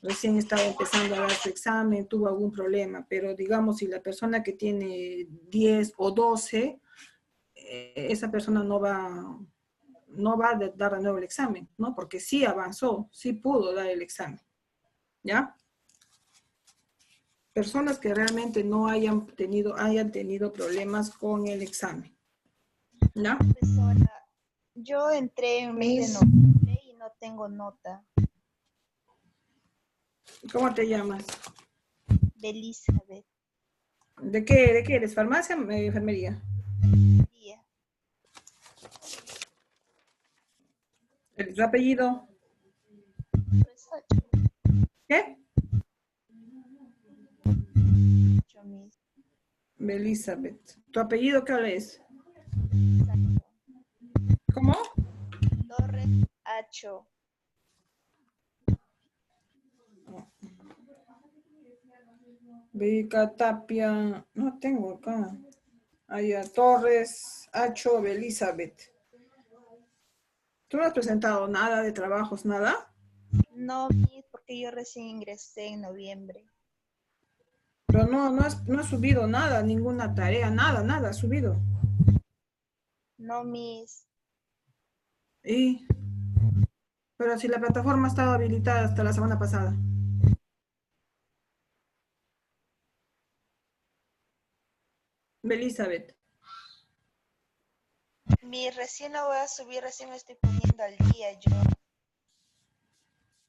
dar su examen, tuvo algún problema, pero digamos, si la persona que tiene 10 o 12, esa persona no va a dar de nuevo el examen, ¿no? Porque sí avanzó, sí pudo dar el examen, ¿ya? Personas que realmente no hayan tenido problemas con el examen, ¿ya? Profesora, yo entré en mes de noviembre y no tengo nota. ¿Cómo te llamas? De Elizabeth. ¿De qué eres? ¿Farmacia o enfermería? Día. ¿Tu apellido? ¿Qué? Elizabeth. ¿Tu apellido qué es? ¿Cómo? Torres Acho. Beca Tapia. No tengo acá. Allá, Torres Acho Elizabeth. ¿Tú no has presentado nada de trabajos, nada? No, porque yo recién ingresé en noviembre. Pero no has subido nada, ninguna tarea, nada has subido. No, Miss. Pero si la plataforma estaba habilitada hasta la semana pasada. Elizabeth. Recién lo voy a subir, recién me estoy poniendo al día yo.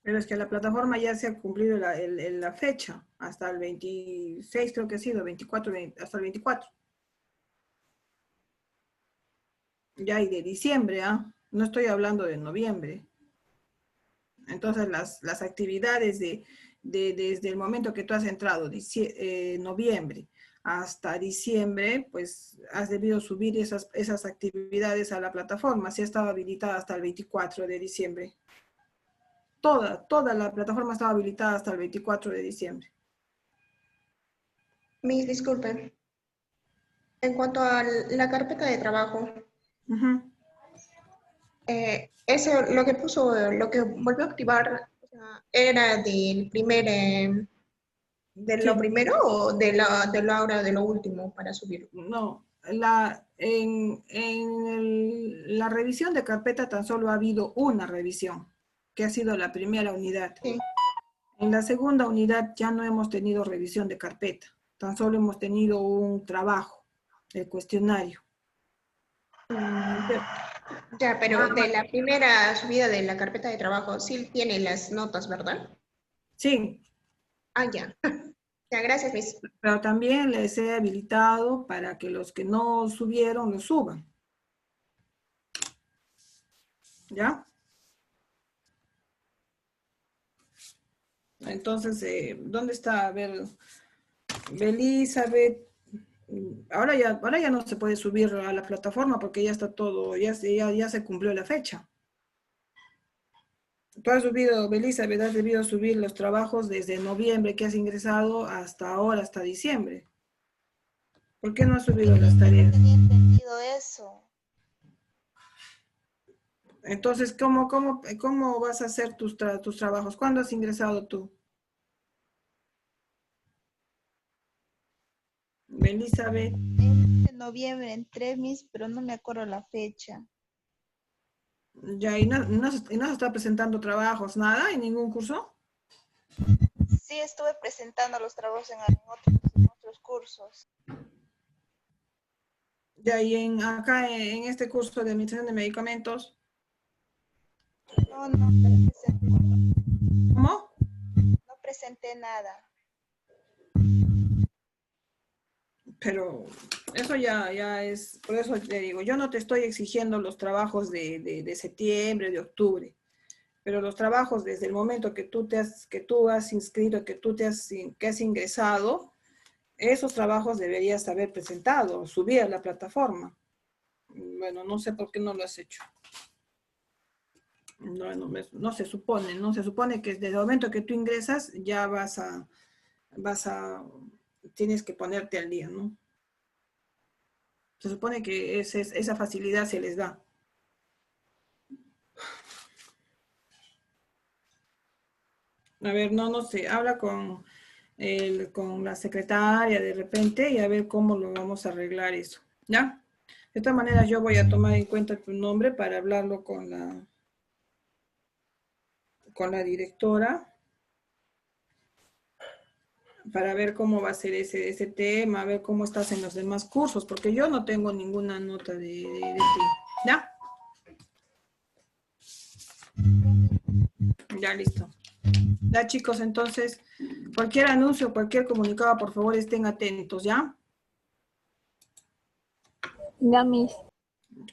Pero es que la plataforma ya se ha cumplido la fecha, hasta el 26 creo que ha sido, 24, hasta el 24. Ya, y de diciembre, ¿ah? No estoy hablando de noviembre. Entonces, las actividades desde el momento que tú has entrado, noviembre, hasta diciembre, pues has debido subir esas actividades a la plataforma, si ha estado habilitada hasta el 24 de diciembre. Toda la plataforma estaba habilitada hasta el 24 de diciembre. Miss, disculpen. En cuanto a la carpeta de trabajo, eso, lo que volvió a activar, o sea, ¿era del primer, de lo primero o de lo último para subir? No, en la revisión de carpeta tan solo ha habido una revisión, que ha sido la primera unidad. Sí. En la segunda unidad ya no hemos tenido revisión de carpeta, tan solo hemos tenido un trabajo, el cuestionario. Ya, pero de la primera subida de la carpeta de trabajo, sí tiene las notas, ¿verdad? Sí. Ah, ya. Ya, gracias, Miss. Pero también les he habilitado para que los que no subieron, lo suban. ¿Ya? Entonces, ¿dónde está? A ver, Elizabeth. Ahora ya no se puede subir a la plataforma porque ya está todo, ya se cumplió la fecha. Tú has subido, Elizabeth, has debido subir los trabajos desde noviembre que has ingresado hasta ahora, hasta diciembre. ¿Por qué no has subido las tareas? No tenía entendido eso. Entonces, ¿cómo vas a hacer tus trabajos? ¿Cuándo has ingresado tú? Elizabeth. En noviembre entré, Miss, pero no me acuerdo la fecha. Ya, ¿y no se está presentando trabajos, nada, en ningún curso? Sí, estuve presentando los trabajos en otros cursos. Ya, y acá en este curso de administración de medicamentos. No presenté. ¿Cómo? No presenté nada. Pero eso ya es, por eso te digo, yo no te estoy exigiendo los trabajos de septiembre, de octubre, pero los trabajos desde el momento que tú has inscrito, que has ingresado, esos trabajos deberías haber presentado, subir a la plataforma. Bueno, no sé por qué no lo has hecho. No se supone que desde el momento que tú ingresas ya tienes que ponerte al día, ¿no? Se supone que esa facilidad se les da. A ver, no sé, habla con la secretaria de repente y a ver cómo lo vamos a arreglar eso, ¿ya? De todas maneras, yo voy a tomar en cuenta tu nombre para hablarlo con la directora, para ver cómo va a ser ese tema, a ver cómo estás en los demás cursos, porque yo no tengo ninguna nota de ti, ¿ya? Ya, listo. Ya, chicos, entonces, cualquier anuncio, cualquier comunicado, por favor, estén atentos, ¿ya? Ya, Miss.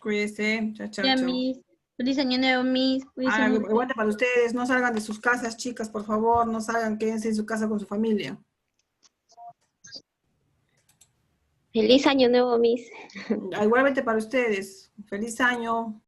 Cuídense. Chao, chao, Ya, chao. Miss. Feliz año nuevo, Miss. Cuídense mucho. Aguante para ustedes, no salgan de sus casas, chicas, por favor, no salgan, quédense en su casa con su familia. Feliz año nuevo, Miss. Igualmente para ustedes. Feliz año.